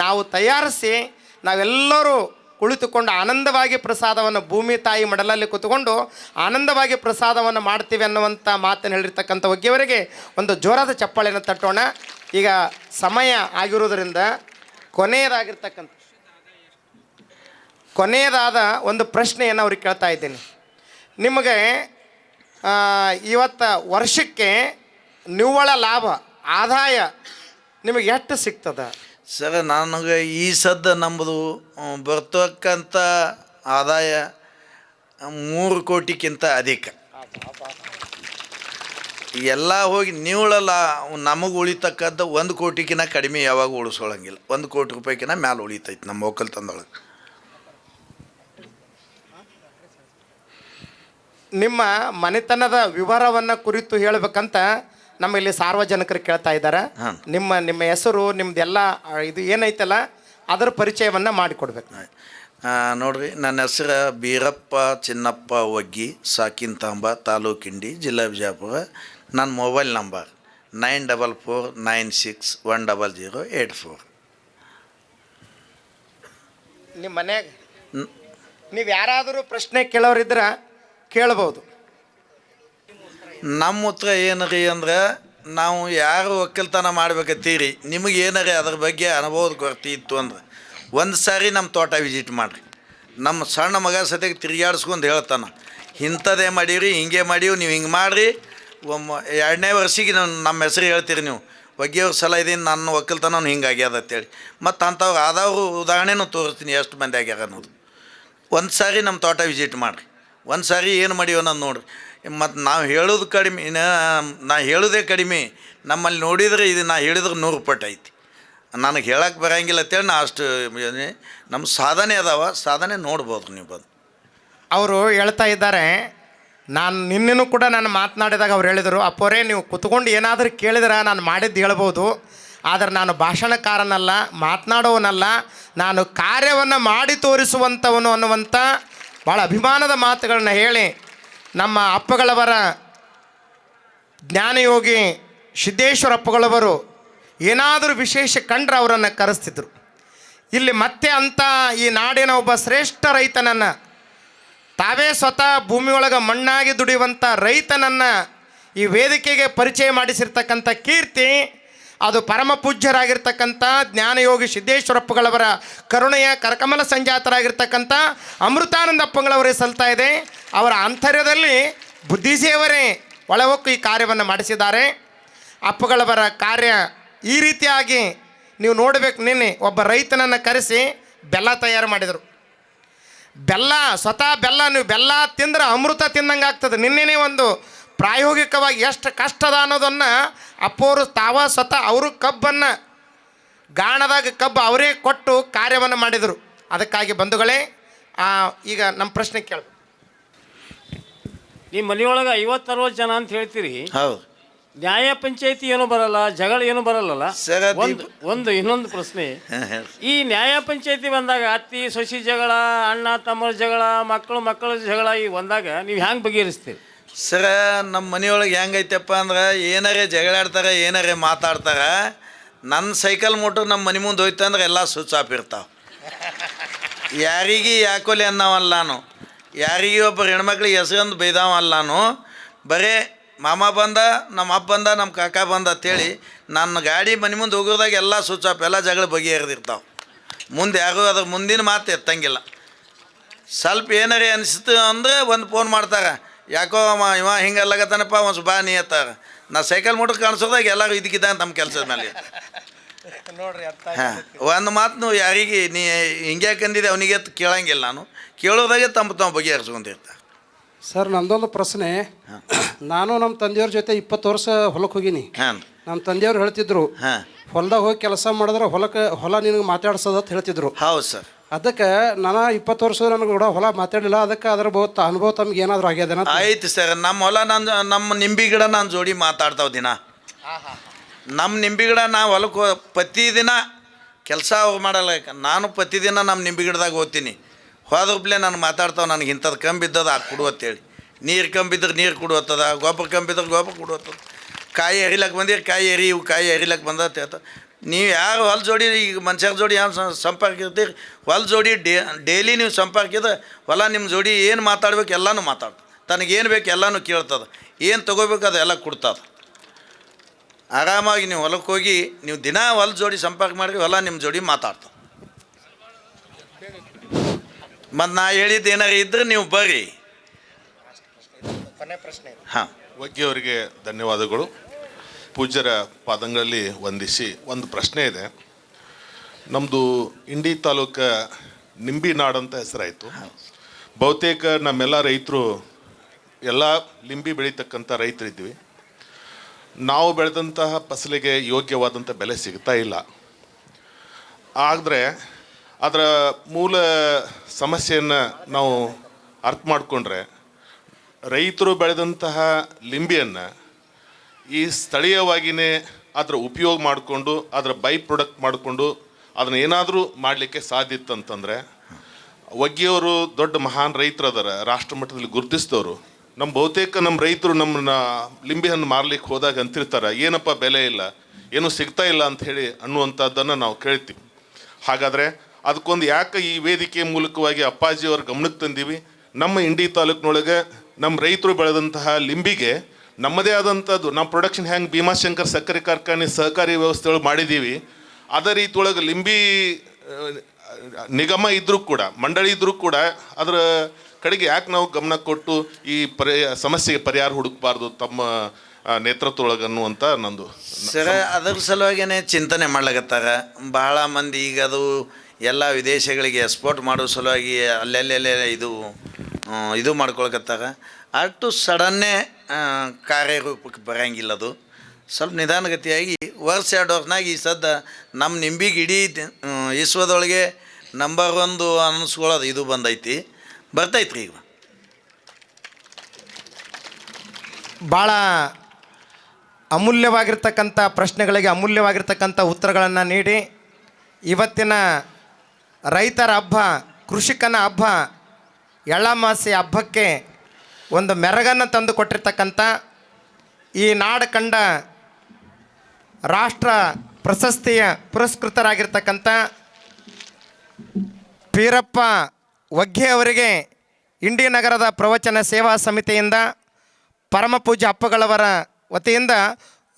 ನಾವು ತಯಾರಿಸಿ ನಾವೆಲ್ಲರೂ ಕುಳಿತುಕೊಂಡು ಆನಂದವಾಗಿ ಪ್ರಸಾದವನ್ನು ಭೂಮಿ ತಾಯಿ ಮಡಲಲ್ಲಿ ಕೂತ್ಕೊಂಡು ಆನಂದವಾಗಿ ಪ್ರಸಾದವನ್ನು ಮಾಡ್ತೀವಿ ಅನ್ನುವಂಥ ಮಾತನ್ನು ಹೇಳಿರ್ತಕ್ಕಂಥ ಒಗ್ಗೆವರೆಗೆ ಒಂದು ಜೋರಾದ ಚಪ್ಪಾಳೆಯನ್ನು ತಟ್ಟೋಣ. ಈಗ ಸಮಯ ಆಗಿರೋದರಿಂದ ಕೊನೆಯದಾದ ಒಂದು ಪ್ರಶ್ನೆಯನ್ನು ಅವ್ರಿಗೆ ಕೇಳ್ತಾ ಇದ್ದೀನಿ. ನಿಮಗೆ ಇವತ್ತು ವರ್ಷಕ್ಕೆ ನಿವ್ವಳ ಲಾಭ ಆದಾಯ ನಿಮಗೆ ಎಷ್ಟು ಸಿಗ್ತದೆ? ಸರ್, ನನಗೆ ಈ ಸದ್ದ ನಮ್ಮದು ಬರ್ತಕ್ಕಂಥ ಆದಾಯ 3 ಕೋಟಿಗಿಂತ ಅಧಿಕ. ಎಲ್ಲ ಹೋಗಿ ನೀವುಳಲ್ಲ ನಮಗೆ ಉಳಿತಕ್ಕಂಥ 1 ಕೋಟಿಗಿನ ಕಡಿಮೆ ಯಾವಾಗ ಉಳಿಸೋಳಂಗಿಲ್ಲ. 1 ಕೋಟಿ ರೂಪಾಯಿಗಿನ ಮ್ಯಾಲೆ ಉಳಿತೈತಿ ನಮ್ಮ ಒಕ್ಕಲ್ತನದೊಳಗೆ. ನಿಮ್ಮ ಮನೆತನದ ವಿವರವನ್ನು ಕುರಿತು ಹೇಳಬೇಕಂತ ನಮ್ಮಲ್ಲಿ ಸಾರ್ವಜನಿಕರು ಕೇಳ್ತಾ ಇದ್ದಾರೆ. ನಿಮ್ಮ ಹೆಸರು ನಿಮ್ಮದೆಲ್ಲ ಇದು ಏನೈತಲ್ಲ ಅದರ ಪರಿಚಯವನ್ನು ಮಾಡಿಕೊಡ್ಬೇಕು. ನೋಡ್ರಿ, ನನ್ನ ಹೆಸರು ಬೀರಪ್ಪ ಚಿನ್ನಪ್ಪ ಒಗ್ಗಿ, ಸಾಕಿನ್ತಾಂಬ, ತಾಲೂಕಿಂಡಿ, ಜಿಲ್ಲಾ ಬಿಜಾಪುರ. ನನ್ನ ಮೊಬೈಲ್ ನಂಬರ್ 9446100884. ನಿಮ್ಮ ಮನ್ಯಾಗ ನೀವು ಯಾರಾದರೂ ಪ್ರಶ್ನೆ ಕೇಳೋರಿದ್ರೆ ಕೇಳ್ಬೋದು. ನಮ್ಮ ಉತ್ತರ ಏನರಿ ಅಂದ್ರೆ, ನಾವು ಯಾರು ಒಕ್ಕಲ್ತನ ಮಾಡ್ಬೇಕತ್ತೀರಿ, ನಿಮಗೆ ಏನರಿ ಅದ್ರ ಬಗ್ಗೆ ಅನುಭವದ ಕೊರತೆ ಇತ್ತು ಅಂದ್ರೆ ಒಂದು ಸಾರಿ ನಮ್ಮ ತೋಟ ವಿಸಿಟ್ ಮಾಡಿರಿ. ನಮ್ಮ ಸಣ್ಣ ಮಗ ಸತ್ಯಕ್ಕೆ ತಿರುಗಾಡಿಸ್ಕೊಂಡು ಹೇಳ್ತಾನೆ, ಇಂಥದ್ದೇ ಮಾಡೀರಿ, ಹಿಂಗೆ ಮಾಡೀವಿ, ನೀವು ಹಿಂಗೆ ಮಾಡಿರಿ. 2ನೇ ವರ್ಷಿಗೆ ನಮ್ಮ ಹೆಸರು ಹೇಳ್ತೀರಿ ನೀವು, ಒಗ್ಗೆಯವ್ರ ಸಲ ಇದೀನಿ, ನನ್ನ ಒಕ್ಕಲ್ತನ ಹಿಂಗಾಗ್ಯದ ಅಂತೇಳಿ. ಮತ್ತು ಅಂಥವ್ರು ಆದವರು ಉದಾಹರಣೆನೂ ತೋರಿಸ್ತೀನಿ ಎಷ್ಟು ಮಂದಿ ಆಗ್ಯಾರ ಅನ್ನೋದು. ಒಂದು ಸಾರಿ ನಮ್ಮ ತೋಟ ವಿಸಿಟ್ ಮಾಡಿರಿ, ಒಂದು ಸಾರಿ ಏನು ಮಾಡೀವಿ ಅನ್ನೋದು ನೋಡಿರಿ. ಮತ್ತು ನಾವು ಹೇಳೋದು ಕಡಿಮೆ, ನಾ ಹೇಳೋದೇ ಕಡಿಮೆ. ನಮ್ಮಲ್ಲಿ ನೋಡಿದರೆ ಇದು ನಾ ಹೇಳಿದ್ರೆ 100 ಪಟ್ಟು ಐತಿ. ನನಗೆ ಹೇಳಕ್ಕೆ ಬರೋಂಗಿಲ್ಲ ಅಂತೇಳಿ ನಾ ಅಷ್ಟು ನಮ್ಮ ಸಾಧನೆ ಅದಾವ, ಸಾಧನೆ ನೋಡ್ಬೋದು ನೀವು ಬಂದು. ಅವರು ಹೇಳ್ತಾ ಇದ್ದಾರೆ, ನಾನು ನಿನ್ನೆನೂ ಕೂಡ ನಾನು ಮಾತನಾಡಿದಾಗ ಅವ್ರು ಹೇಳಿದರು, ಅಪ್ಪೋರೇ ನೀವು ಕುತ್ಕೊಂಡು ಏನಾದರೂ ಕೇಳಿದ್ರೆ ನಾನು ಮಾಡಿದ್ದು ಹೇಳ್ಬೋದು, ಆದರೆ ನಾನು ಭಾಷಣಕಾರನಲ್ಲ, ಮಾತನಾಡೋವನಲ್ಲ, ನಾನು ಕಾರ್ಯವನ್ನು ಮಾಡಿ ತೋರಿಸುವಂಥವನು ಅನ್ನುವಂಥ ಭಾಳ ಅಭಿಮಾನದ ಮಾತುಗಳನ್ನ ಹೇಳಿ ನಮ್ಮ ಅಪ್ಪಗಳವರ ಜ್ಞಾನಯೋಗಿ ಸಿದ್ದೇಶ್ವರ ಅಪ್ಪಗಳವರು ಏನಾದರೂ ವಿಶೇಷ ಕಂಡ್ರೆ ಅವರನ್ನು ಕರೆಸ್ತಿದ್ರು. ಇಲ್ಲಿ ಮತ್ತೆ ಅಂಥ ಈ ನಾಡಿನ ಒಬ್ಬ ಶ್ರೇಷ್ಠ ರೈತನನ್ನು, ತಾವೇ ಸ್ವತಃ ಭೂಮಿಯೊಳಗೆ ಮಣ್ಣಾಗಿ ದುಡಿಯುವಂಥ ರೈತನನ್ನು ಈ ವೇದಿಕೆಗೆ ಪರಿಚಯ ಮಾಡಿಸಿರ್ತಕ್ಕಂಥ ಕೀರ್ತಿ ಅದು ಪರಮ ಪೂಜ್ಯರಾಗಿರ್ತಕ್ಕಂಥ ಜ್ಞಾನಯೋಗಿ ಸಿದ್ದೇಶ್ವರಪ್ಪಗಳವರ ಕರುಣೆಯ ಕರಕಮಲ ಸಂಜಾತರಾಗಿರ್ತಕ್ಕಂಥ ಅಮೃತಾನಂದಪ್ಪಗಳವರೇ ಸಲ್ತಾ ಇದೆ. ಅವರ ಆಂತರ್ಯದಲ್ಲಿ ಬುದ್ಧಿಸೇವರೇ ಒಳಹೊಕ್ಕು ಈ ಕಾರ್ಯವನ್ನು ಮಾಡಿಸಿದ್ದಾರೆ. ಅಪ್ಪಗಳವರ ಕಾರ್ಯ ಈ ರೀತಿಯಾಗಿ ನೀವು ನೋಡಬೇಕು. ನಿನ್ನೆ ಒಬ್ಬ ರೈತನನ್ನು ಕರೆಸಿ ಬೆಲ್ಲ ತಯಾರು ಮಾಡಿದರು. ಬೆಲ್ಲ, ಸ್ವತಃ ಬೆಲ್ಲ, ನೀವು ಬೆಲ್ಲ ತಿಂದ್ರೆ ಅಮೃತ ತಿಂದಂಗೆ ಆಗ್ತದೆ. ನಿನ್ನೆನೇ ಒಂದು ಪ್ರಾಯೋಗಿಕವಾಗಿ ಎಷ್ಟು ಕಷ್ಟದ ಅನ್ನೋದನ್ನು ಅಪ್ಪೋರು ತಾವ ಸ್ವತಃ ಅವರು ಕಬ್ಬನ್ನು ಗಾಣದಾಗ ಕಬ್ಬು ಅವರೇ ಕೊಟ್ಟು ಕಾರ್ಯವನ್ನು ಮಾಡಿದರು. ಅದಕ್ಕಾಗಿ ಬಂಧುಗಳೇ, ಈಗ ನಮ್ಮ ಪ್ರಶ್ನೆ ಕೇಳ. ನಿಮ್ಮ ಮನೆಯೊಳಗೆ 50-60 ಜನ ಅಂತ ಹೇಳ್ತೀರಿ, ಹೌದು. ನ್ಯಾಯ ಪಂಚಾಯತಿ ಏನೂ ಬರಲ್ಲ, ಜಗಳ ಏನೂ ಬರಲ್ಲಲ್ಲ? ಒಂದು ಇನ್ನೊಂದು ಪ್ರಶ್ನೆ, ಈ ನ್ಯಾಯ ಪಂಚಾಯತಿ ಬಂದಾಗ ಅತ್ತಿ ಸೊಸಿ ಜಗಳ, ಅಣ್ಣ ತಮ್ಮರ ಜಗಳ, ಮಕ್ಕಳ ಜಗಳ ಈ ಬಂದಾಗ ನೀವು ಹ್ಯಾಂಗೆ ಬಗೆಹರಿಸ್ತೀರಿ? ಸರ, ನಮ್ಮ ಮನೆಯೊಳಗೆ ಹೆಂಗೈತಪ್ಪ ಅಂದ್ರೆ ಏನಾರೇ ಜಗಳಾಡ್ತಾರೆ, ಏನಾರೇ ಮಾತಾಡ್ತಾರೆ, ನನ್ನ ಸೈಕಲ್ ಮೋಟ್ರ್ ನಮ್ಮ ಮನೆ ಮುಂದೆ ಹೋಯ್ತು ಅಂದ್ರೆ ಎಲ್ಲ ಸ್ವಿಚ್ ಆಫ್ ಇರ್ತಾವೆ. ಯಾರಿಗೆ ಯಾಕೋಲಿ ಅನ್ನವಲ್ಲ ನಾನು, ಯಾರಿಗೆ ಒಬ್ಬರು ಹೆಣ್ಮಕ್ಳಿಗೆ ಹೆಸರಂದು ಬೈದಾವಲ್ಲ ನಾನು. ಬರೇ ಮಾಮ ಬಂದ, ನಮ್ಮ ಅಪ್ಪ ಬಂದ, ನಮ್ಮ ಕಾಕ ಬಂದ ಅಂತೇಳಿ ನನ್ನ ಗಾಡಿ ಮನೆ ಮುಂದೆ ಹೋಗೋದಾಗ ಎಲ್ಲ ಸ್ವಿಚ್ ಆಫ್, ಎಲ್ಲ ಜಗಳ ಬಗೆಹರಿದಿರ್ತಾವೆ. ಮುಂದೆ ಯಾರು ಅದ್ರ ಮುಂದಿನ ಮಾತು ಎತ್ತಂಗಿಲ್ಲ. ಸ್ವಲ್ಪ ಏನಾರೇ ಅನಿಸ್ತು ಅಂದರೆ ಒಂದು ಫೋನ್ ಮಾಡ್ತಾರೆ, ಯಾಕೋ ಇವ ಹಿಂಗೆ ಅಲ್ಲಗತ್ತಾನಪ್ಪ ಒಂದು ಬಾ ನೀ ಅತ್ತಾರ. ನಾ ಸೈಕಲ್ ಮೋಟ್ರ್ ಕಾಣಿಸೋದಾಗ ಎಲ್ಲರೂ ಇದಕ್ಕಿದ್ದ ನಮ್ಮ ಕೆಲಸದ ಮೇಲೆ. ನೋಡ್ರಿ ಹಾಂ, ಒಂದು ಮಾತು ಯಾರಿಗೆ ನೀ ಹಿಂಗೆ ಕಂದಿದೆ ಅವನಿಗೆ ಕೇಳಂಗಿಲ್ಲ. ನಾನು ಕೇಳೋದಾಗೆ ತಮ್ಮ ಬಗೆಹರಿಸ್ಕೊಂತಿರ್ತಾರೆ. ಸರ್ ನಂದೊಂದು ಪ್ರಶ್ನೆ. ನಾನು ನಮ್ಮ ತಂದೆಯವ್ರ ಜೊತೆ 20 ವರ್ಷ ಹೊಲಕ್ಕೆ ಹೋಗೀನಿ. ಹಾಂ ನಮ್ಮ ತಂದೆಯವ್ರು ಹೇಳ್ತಿದ್ರು, ಹಾಂ ಹೊಲ್ದಾಗ ಹೋಗಿ ಕೆಲಸ ಮಾಡಿದ್ರೆ ಹೊಲ ನಿನಗೆ ಮಾತಾಡ್ಸೋದತ್ ಹೇಳ್ತಿದ್ರು. ಹೌದು ಸರ್. ಅದಕ್ಕೆ ನಾನು 20 ವರ್ಷ ನನಗೆ ಕೂಡ ಹೊಲ ಮಾತಾಡಲಿಲ್ಲ. ಅದಕ್ಕೆ ಅದ್ರ ಅನುಭವ ತಮ್ಗೆ ಏನಾದರೂ ಆಗ್ಯದೇನ? ಆಯ್ತು ಸರ್. ನಮ್ಮ ಹೊಲ ನಮ್ಮ ನಿಂಬೆ ಗಿಡ ನಾನು ಜೋಡಿ ಮಾತಾಡ್ತಾವೆ ದಿನ. ನಮ್ಮ ನಿಂಬೆ ಗಿಡ ನಾವು ಹೊಲಕ್ಕೆ ಪ್ರತಿದಿನ ಕೆಲಸ ಅವ್ರು ಮಾಡಲ್ಲ. ನಾನು ಪ್ರತಿದಿನ ನಮ್ಮ ನಿಂಬೆ ಗಿಡದಾಗ ಹೋಗ್ತೀನಿ. ಹೋದ್ರಬ್ಲೆ ನಾನು ಮಾತಾಡ್ತಾವೆ, ನನಗೆ ಇಂಥದ್ದು ಕಂಬಿದ್ದದ ಆ ಕೊಡು ಅಂತೇಳಿ. ನೀರು ಕಂಬಿದ್ರೆ ನೀರು ಕೊಡುವತ್ತದ, ಗೊಬ್ಬರ ಕಂಬಿದ್ರೆ ಗೊಬ್ಬರ ಕೊಡುವತ್ತದ. ಕಾಯಿ ಹರಿಲಕ್ಕೆ ಬಂದಿರಿ ಕಾಯಿ ಹರಿ, ಇವು ಕಾಯಿ ಹರಿಲಕ್ಕೆ ಬಂದತ್ತ ಹೇಳ್ತಾರೆ. ನೀವು ಯಾರು ಹೊಲ ಜೋಡಿ ಈಗ ಮನುಷ್ಯರ ಜೋಡಿ ಏನು ಸಂಪರ್ಕ ಇರ್ತೀರಿ, ಹೊಲ ಜೋಡಿ ಡೈಲಿ ನೀವು ಸಂಪರ್ಕ ಇದ್ರೆ ಹೊಲ ನಿಮ್ಮ ಜೋಡಿ ಏನು ಮಾತಾಡ್ಬೇಕು ಎಲ್ಲನೂ ಮಾತಾಡ್ತದೆ. ತನಗೇನು ಬೇಕು ಎಲ್ಲನೂ ಕೇಳ್ತದೆ, ಏನು ತೊಗೋಬೇಕು ಅದೆಲ್ಲ ಕೊಡ್ತದೆ. ಆರಾಮಾಗಿ ನೀವು ಹೊಲಕ್ಕೆ ಹೋಗಿ ನೀವು ದಿನ ಹೊಲ ಜೋಡಿ ಸಂಪರ್ಕ ಮಾಡಿ ಹೊಲ ನಿಮ್ಮ ಜೋಡಿ ಮಾತಾಡ್ತದೆ. ಮತ್ತು ನಾ ಹೇಳಿದ್ದು ಏನಾರು ಇದ್ರೆ ನೀವು ಬರ್ರಿ. ಹಾಂ, ವಗ್ಗಿಯವರಿಗೆ ಧನ್ಯವಾದಗಳು. ಪೂಜ್ಯರ ಪಾದಂಗಳಲ್ಲಿ ವಂದಿಸಿ ಒಂದು ಪ್ರಶ್ನೆ ಇದೆ. ನಮ್ಮದು ಇಂಡಿ ತಾಲೂಕ ನಿಂಬಿ ನಾಡು ಅಂತ ಹೆಸರಾಯಿತು. ಬಹುತೇಕ ನಮ್ಮೆಲ್ಲ ರೈತರು ಎಲ್ಲ ಲಿಂಬಿ ಬೆಳೀತಕ್ಕಂಥ ರೈತರಿದ್ದೀವಿ. ನಾವು ಬೆಳೆದಂತಹ ಫಸಲಿಗೆ ಯೋಗ್ಯವಾದಂಥ ಬೆಲೆ ಸಿಗ್ತಾ ಇಲ್ಲ. ಆದರೆ ಅದರ ಮೂಲ ಸಮಸ್ಯೆಯನ್ನು ನಾವು ಅರ್ಥ ಮಾಡಿಕೊಂಡ್ರೆ, ರೈತರು ಬೆಳೆದಂತಹ ಲಿಂಬಿಯನ್ನು ಈ ಸ್ಥಳೀಯವಾಗಿಯೇ ಅದರ ಉಪಯೋಗ ಮಾಡಿಕೊಂಡು ಅದರ ಬೈ ಪ್ರಾಡಕ್ಟ್ ಮಾಡಿಕೊಂಡು ಅದನ್ನ ಏನಾದರೂ ಮಾಡಲಿಕ್ಕೆ ಸಾಧ್ಯ ಇತ್ತಂತಂದರೆ, ವಗ್ಗಿಯವರು ದೊಡ್ಡ ಮಹಾನ್ ರೈತರು ಅದಾರ, ರಾಷ್ಟ್ರ ಮಟ್ಟದಲ್ಲಿ ಗುರುತಿಸಿದವರು. ನಮ್ಮ ಬಹುತೇಕ ನಮ್ಮ ರೈತರು ನಮ್ಮನ್ನ ಲಿಂಬೆ ಹಣ್ಣು ಮಾರ್ಲಿಕ್ಕೆ ಹೋದಾಗ ಅಂತಿರ್ತಾರೆ, ಏನಪ್ಪ ಬೆಲೆ ಇಲ್ಲ, ಏನೂ ಸಿಗ್ತಾ ಇಲ್ಲ ಅಂಥೇಳಿ ಅನ್ನುವಂಥದ್ದನ್ನು ನಾವು ಕೇಳ್ತೀವಿ. ಹಾಗಾದರೆ ಅದಕ್ಕೊಂದು ಯಾಕೆ ಈ ವೇದಿಕೆ ಮೂಲಕವಾಗಿ ಅಪ್ಪಾಜಿಯವ್ರ ಗಮನಕ್ಕೆ ತಂದೀವಿ. ನಮ್ಮ ಇಂಡಿ ತಾಲೂಕಿನೊಳಗೆ ನಮ್ಮ ರೈತರು ಬೆಳೆದಂತಹ ಲಿಂಬಿಗೆ ನಮ್ಮದೇ ಆದಂಥದ್ದು ನಾವು ಪ್ರೊಡಕ್ಷನ್ ಹೆಂಗೆ ಭೀಮಾಶಂಕರ್ ಸಕ್ಕರೆ ಕಾರ್ಖಾನೆ ಸಹಕಾರಿ ವ್ಯವಸ್ಥೆಗಳು ಮಾಡಿದ್ದೀವಿ, ಅದೇ ರೀತಿ ಒಳಗೆ ಲಿಂಬಿ ನಿಗಮ ಇದ್ದರೂ ಕೂಡ, ಮಂಡಳಿ ಇದ್ದರೂ ಕೂಡ ಅದರ ಕಡೆಗೆ ಯಾಕೆ ನಾವು ಗಮನ ಕೊಟ್ಟು ಈ ಸಮಸ್ಯೆಗೆ ಪರಿಹಾರ ಹುಡುಕಬಾರ್ದು ತಮ್ಮ ನೇತೃತ್ವದೊಳಗೆ ಅನ್ನುವಂಥ ನಂದು. ಸರ, ಅದ್ರ ಸಲುವಾಗಿಯೇ ಚಿಂತನೆ ಮಾಡ್ಲಾಗತ್ತಾರ ಭಾಳ ಮಂದಿ. ಈಗ ಅದು ಎಲ್ಲ ವಿದೇಶಗಳಿಗೆ ಎಕ್ಸ್ಪೋರ್ಟ್ ಮಾಡೋ ಸಲುವಾಗಿ ಅಲ್ಲೆಲ್ಲೆಲ್ಲೇ ಇದು ಮಾಡ್ಕೊಳಕತ್ತಾರ. ಅಷ್ಟು ಸಡನ್ನೇ ಕಾರ್ಯರೂಪಕ್ಕೆ ಬರೋಂಗಿಲ್ಲ. ಅದು ಸ್ವಲ್ಪ ನಿಧಾನಗತಿಯಾಗಿ ವರ್ಷ 2 ವರ್ಷನಾಗ ಈ ಸದ್ದ ನಮ್ಮ ನಿಂಬಿಗೆ ಇಡೀ ವಿಶ್ವದೊಳಗೆ ನಂಬರ್ 1 ಅನ್ನಿಸ್ಕೊಳ್ಳೋದು ಇದು ಬಂದೈತಿ, ಬರ್ತೈತ್ರಿ. ಈಗ ಭಾಳ ಅಮೂಲ್ಯವಾಗಿರ್ತಕ್ಕಂಥ ಪ್ರಶ್ನೆಗಳಿಗೆ ಅಮೂಲ್ಯವಾಗಿರ್ತಕ್ಕಂಥ ಉತ್ತರಗಳನ್ನು ನೀಡಿ ಇವತ್ತಿನ ರೈತರ ಹಬ್ಬ, ಕೃಷಿಕನ ಹಬ್ಬ, ಎಳ್ಳಮಾಸಿ ಹಬ್ಬಕ್ಕೆ ಒಂದು ಮೆರಗನ್ನು ತಂದು ಕೊಟ್ಟಿರ್ತಕ್ಕಂಥ ಈ ನಾಡು ಕಂಡ ರಾಷ್ಟ್ರ ಪ್ರಶಸ್ತಿಯ ಪುರಸ್ಕೃತರಾಗಿರ್ತಕ್ಕಂಥ ಪೀರಪ್ಪ ವಗ್ಗೆ ಅವರಿಗೆ ಇಂಡಿ ನಗರದ ಪ್ರವಚನ ಸೇವಾ ಸಮಿತಿಯಿಂದ ಪರಮಪೂಜ್ಯ ಅಪ್ಪಗಳವರ ವತಿಯಿಂದ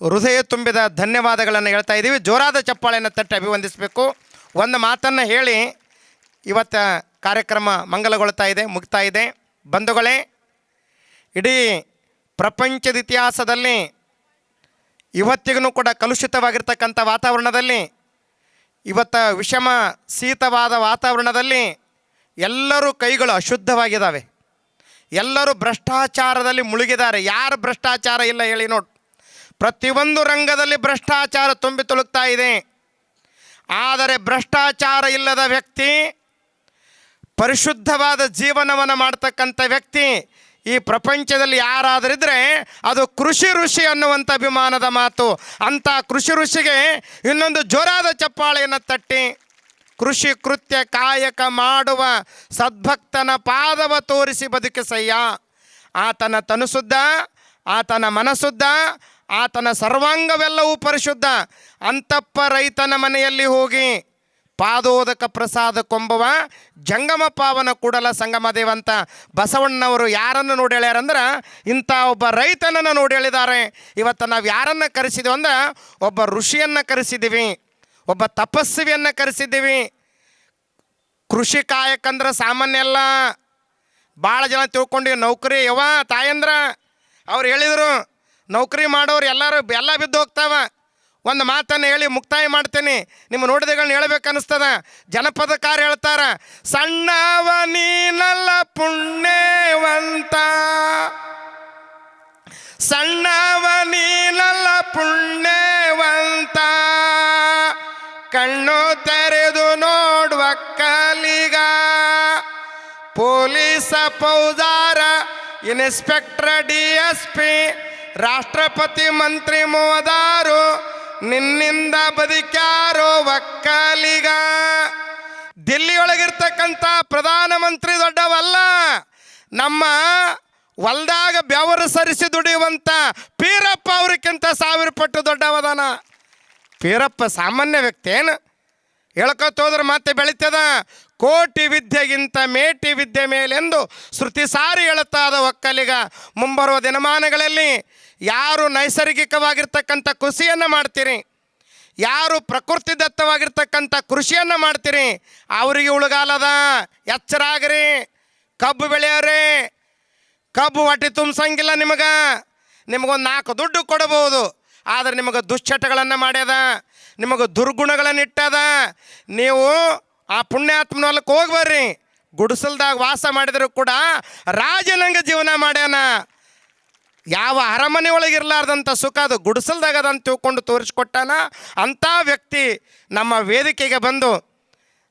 ಹೃದಯ ತುಂಬಿದ ಧನ್ಯವಾದಗಳನ್ನು ಹೇಳ್ತಾ ಇದ್ದೀವಿ. ಜೋರಾದ ಚಪ್ಪಾಳೆಯನ್ನು ತಟ್ಟಿ ಅಭಿವಂದಿಸಬೇಕು. ಒಂದು ಮಾತನ್ನು ಹೇಳಿ ಇವತ್ತ ಕಾರ್ಯಕ್ರಮ ಮಂಗಲಗೊಳ್ತಾ ಇದೆ, ಮುಗ್ತಾ ಇದೆ. ಬಂಧುಗಳೇ, ಇಡೀ ಪ್ರಪಂಚದ ಇತಿಹಾಸದಲ್ಲಿ ಇವತ್ತಿಗೂ ಕೂಡ ಕಲುಷಿತವಾಗಿರ್ತಕ್ಕಂಥ ವಾತಾವರಣದಲ್ಲಿ, ಇವತ್ತು ವಿಷಮ ಶೀತವಾದ ವಾತಾವರಣದಲ್ಲಿ ಎಲ್ಲರೂ ಕೈಗಳು ಅಶುದ್ಧವಾಗಿದ್ದಾವೆ, ಎಲ್ಲರೂ ಭ್ರಷ್ಟಾಚಾರದಲ್ಲಿ ಮುಳುಗಿದ್ದಾರೆ. ಯಾರು ಭ್ರಷ್ಟಾಚಾರ ಇಲ್ಲ ಹೇಳಿ ನೋಡಿ? ಪ್ರತಿಯೊಂದು ರಂಗದಲ್ಲಿ ಭ್ರಷ್ಟಾಚಾರ ತುಂಬಿ ತುಳುಕ್ತಾ ಇದೆ. ಆದರೆ ಭ್ರಷ್ಟಾಚಾರ ಇಲ್ಲದ ವ್ಯಕ್ತಿ, ಪರಿಶುದ್ಧವಾದ ಜೀವನವನ್ನು ಮಾಡ್ತಕ್ಕಂಥ ವ್ಯಕ್ತಿ ಈ ಪ್ರಪಂಚದಲ್ಲಿ ಯಾರಾದರಿದ್ದರೆ ಅದು ಕೃಷಿ ಋಷಿ ಅನ್ನುವಂಥ ಅಭಿಮಾನದ ಮಾತು. ಅಂಥ ಕೃಷಿ ಋಷಿಗೆ ಇನ್ನೊಂದು ಜೋರಾದ ಚಪ್ಪಾಳೆಯನ್ನು ತಟ್ಟಿ, ಕೃಷಿ ಕೃತ್ಯ ಕಾಯಕ ಮಾಡುವ ಸದ್ಭಕ್ತನ ಪಾದವ ತೋರಿಸಿ ಬದುಕಿಸಯ್ಯ. ಆತನ ತನುಸುದ್ದ, ಆತನ ಮನಸ್ಸುದ್ದ, ಆತನ ಸರ್ವಾಂಗವೆಲ್ಲವೂ ಪರಿಶುದ್ಧ. ಅಂತಪ್ಪ ರೈತನ ಮನೆಯಲ್ಲಿ ಹೋಗಿ ಪಾದೋದಕ ಪ್ರಸಾದ ಕೊಂಬುವ ಜಂಗಮ ಪಾವನ ಕೂಡಲ ಸಂಗಮ ದೇವಂತ ಬಸವಣ್ಣವರು ಯಾರನ್ನು ನೋಡಿ ಹೇಳ್ಯಾರಂದ್ರೆ ಇಂಥ ಒಬ್ಬ ರೈತನನ್ನು ನೋಡಿ ಹೇಳಿದ್ದಾರೆ. ಇವತ್ತು ನಾವು ಯಾರನ್ನು ಕರೆಸಿದ್ದೀವಿ ಅಂದ್ರೆ ಒಬ್ಬ ಋಷಿಯನ್ನು ಕರೆಸಿದ್ದೀವಿ, ಒಬ್ಬ ತಪಸ್ವಿಯನ್ನು ಕರೆಸಿದ್ದೀವಿ. ಕೃಷಿ ಕಾಯಕಂದ್ರೆ ಸಾಮಾನ್ಯ ಅಲ್ಲ. ಭಾಳ ಜನ ತಿಳ್ಕೊಂಡು ನೌಕರಿ ಯವ ತಾಯಂದ್ರ ಅವ್ರು ಹೇಳಿದರು ನೌಕರಿ ಮಾಡೋರು ಎಲ್ಲ ಬಿದ್ದು ಹೋಗ್ತಾವ. ಒಂದು ಮಾತನ್ನು ಹೇಳಿ ಮುಕ್ತಾಯ ಮಾಡ್ತೇನೆ. ನಿಮ್ಮ ನೋಡಿದೆಗಳನ್ನ ಹೇಳ್ಬೇಕನ್ನಿಸ್ತದ. ಜನಪದಕಾರ ಹೇಳ್ತಾರ, ಸಣ್ಣವ ನೀನಲ್ಲ ಪುಣ್ಯವಂತ, ಸಣ್ಣವ ನೀನಲ್ಲ ಪುಣ್ಯವಂತ, ಕಣ್ಣು ತೆರೆದು ನೋಡುವ ಕಲಿಗ, ಪೊಲೀಸ ಪೌದಾರ ಇನ್ಸ್ಪೆಕ್ಟರ್ DSP ರಾಷ್ಟ್ರಪತಿ ಮಂತ್ರಿ ಮೋದಾರು ನಿನ್ನಿಂದ ಬದುಕ್ಯಾರೋ ಒಕ್ಕಲಿಗ. ದಿಲ್ಲಿಯೊಳಗಿರ್ತಕ್ಕಂಥ ಪ್ರಧಾನಮಂತ್ರಿ ದೊಡ್ಡವಲ್ಲ, ನಮ್ಮ ಹೊಲ್ದಾಗ ಬೆವರು ಸರಿಸಿ ದುಡಿಯುವಂಥ ಪೀರಪ್ಪ ಅವ್ರಿಗಿಂತ 1000 ಪಟ್ಟು ದೊಡ್ಡವದಾನ. ಪೀರಪ್ಪ ಸಾಮಾನ್ಯ ವ್ಯಕ್ತಿ ಏನು? ಹೇಳ್ಕೊತೋದ್ರೆ ಮತ್ತೆ ಬೆಳೀತದ. ಕೋಟಿ ವಿದ್ಯೆಗಿಂತ ಮೇಟಿ ವಿದ್ಯೆ ಮೇಲೆಂದು ಶ್ರುತಿ ಸಾರಿ ಹೇಳುತ್ತಾದ ಒಕ್ಕಲಿಗ. ಮುಂಬರುವ ದಿನಮಾನಗಳಲ್ಲಿ ಯಾರು ನೈಸರ್ಗಿಕವಾಗಿರ್ತಕ್ಕಂಥ ಕೃಷಿಯನ್ನು ಮಾಡ್ತೀರಿ, ಯಾರು ಪ್ರಕೃತಿ ದತ್ತವಾಗಿರ್ತಕ್ಕಂಥ ಕೃಷಿಯನ್ನು ಮಾಡ್ತೀರಿ, ಅವರಿಗೆ ಉಳುಗಾಲದ. ಎಚ್ಚರಾಗ್ರಿ. ಕಬ್ಬು ಬೆಳೆಯೋರಿ, ಕಬ್ಬು ಹೊಟ್ಟೆ ತುಂಬಿಸಂಗಿಲ್ಲ ನಿಮಗೊಂದು 4 ದುಡ್ಡು ಕೊಡಬಹುದು, ಆದರೆ ನಿಮಗೆ ದುಶ್ಚಟಗಳನ್ನು ಮಾಡ್ಯದ, ನಿಮಗೆ ದುರ್ಗುಣಗಳನ್ನಿಟ್ಟದ. ನೀವು ಆ ಪುಣ್ಯಾತ್ಮನ ಹೊಲಕ್ಕೆ ಹೋಗಿ ಬರ್ರಿ. ಗುಡಿಸಲ್ದಾಗ ವಾಸ ಮಾಡಿದರೂ ಕೂಡ ರಾಜನಂಗ ಜೀವನ ಮಾಡ್ಯಾನ. ಯಾವ ಅರಮನೆ ಒಳಗಿರಲಾರ್ದಂಥ ಸುಖ ಅದು ಗುಡಿಸಲ್ದಾಗ ಅದಂತ ತಿಳ್ಕೊಂಡು ತೋರಿಸ್ಕೊಟ್ಟಾನ. ಅಂಥ ವ್ಯಕ್ತಿ ನಮ್ಮ ವೇದಿಕೆಗೆ ಬಂದು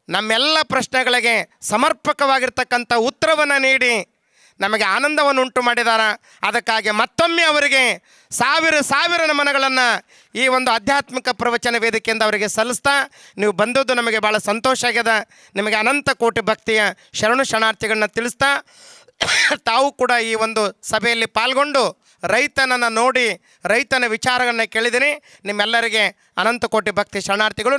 ನಮ್ಮೆಲ್ಲ ಪ್ರಶ್ನೆಗಳಿಗೆ ಸಮರ್ಪಕವಾಗಿರ್ತಕ್ಕಂಥ ಉತ್ತರವನ್ನು ನೀಡಿ ನಮಗೆ ಆನಂದವನ್ನು ಉಂಟು ಮಾಡಿದ್ದಾರೆ. ಅದಕ್ಕಾಗಿ ಮತ್ತೊಮ್ಮೆ ಅವರಿಗೆ ಸಾವಿರ ನಮನಗಳನ್ನು ಈ ಒಂದು ಆಧ್ಯಾತ್ಮಿಕ ಪ್ರವಚನ ವೇದಿಕೆಯಿಂದ ಅವರಿಗೆ ಸಲ್ಲಿಸ್ತಾ, ನೀವು ಬಂದದ್ದು ನಮಗೆ ಭಾಳ ಸಂತೋಷ ಆಗ್ಯದ. ನಿಮಗೆ ಅನಂತ ಕೋಟಿ ಭಕ್ತಿಯ ಶರಣು ಶರಣಾರ್ಥಿಗಳನ್ನ ತಿಳಿಸ್ತಾ, ತಾವು ಕೂಡ ಈ ಒಂದು ಸಭೆಯಲ್ಲಿ ಪಾಲ್ಗೊಂಡು ರೈತನನ್ನು ನೋಡಿ ರೈತನ ವಿಚಾರಗಳನ್ನು ಕೇಳಿದ್ದೀನಿ. ನಿಮ್ಮೆಲ್ಲರಿಗೆ ಅನಂತ ಕೋಟಿ ಭಕ್ತಿ ಶರಣಾರ್ಥಿಗಳು.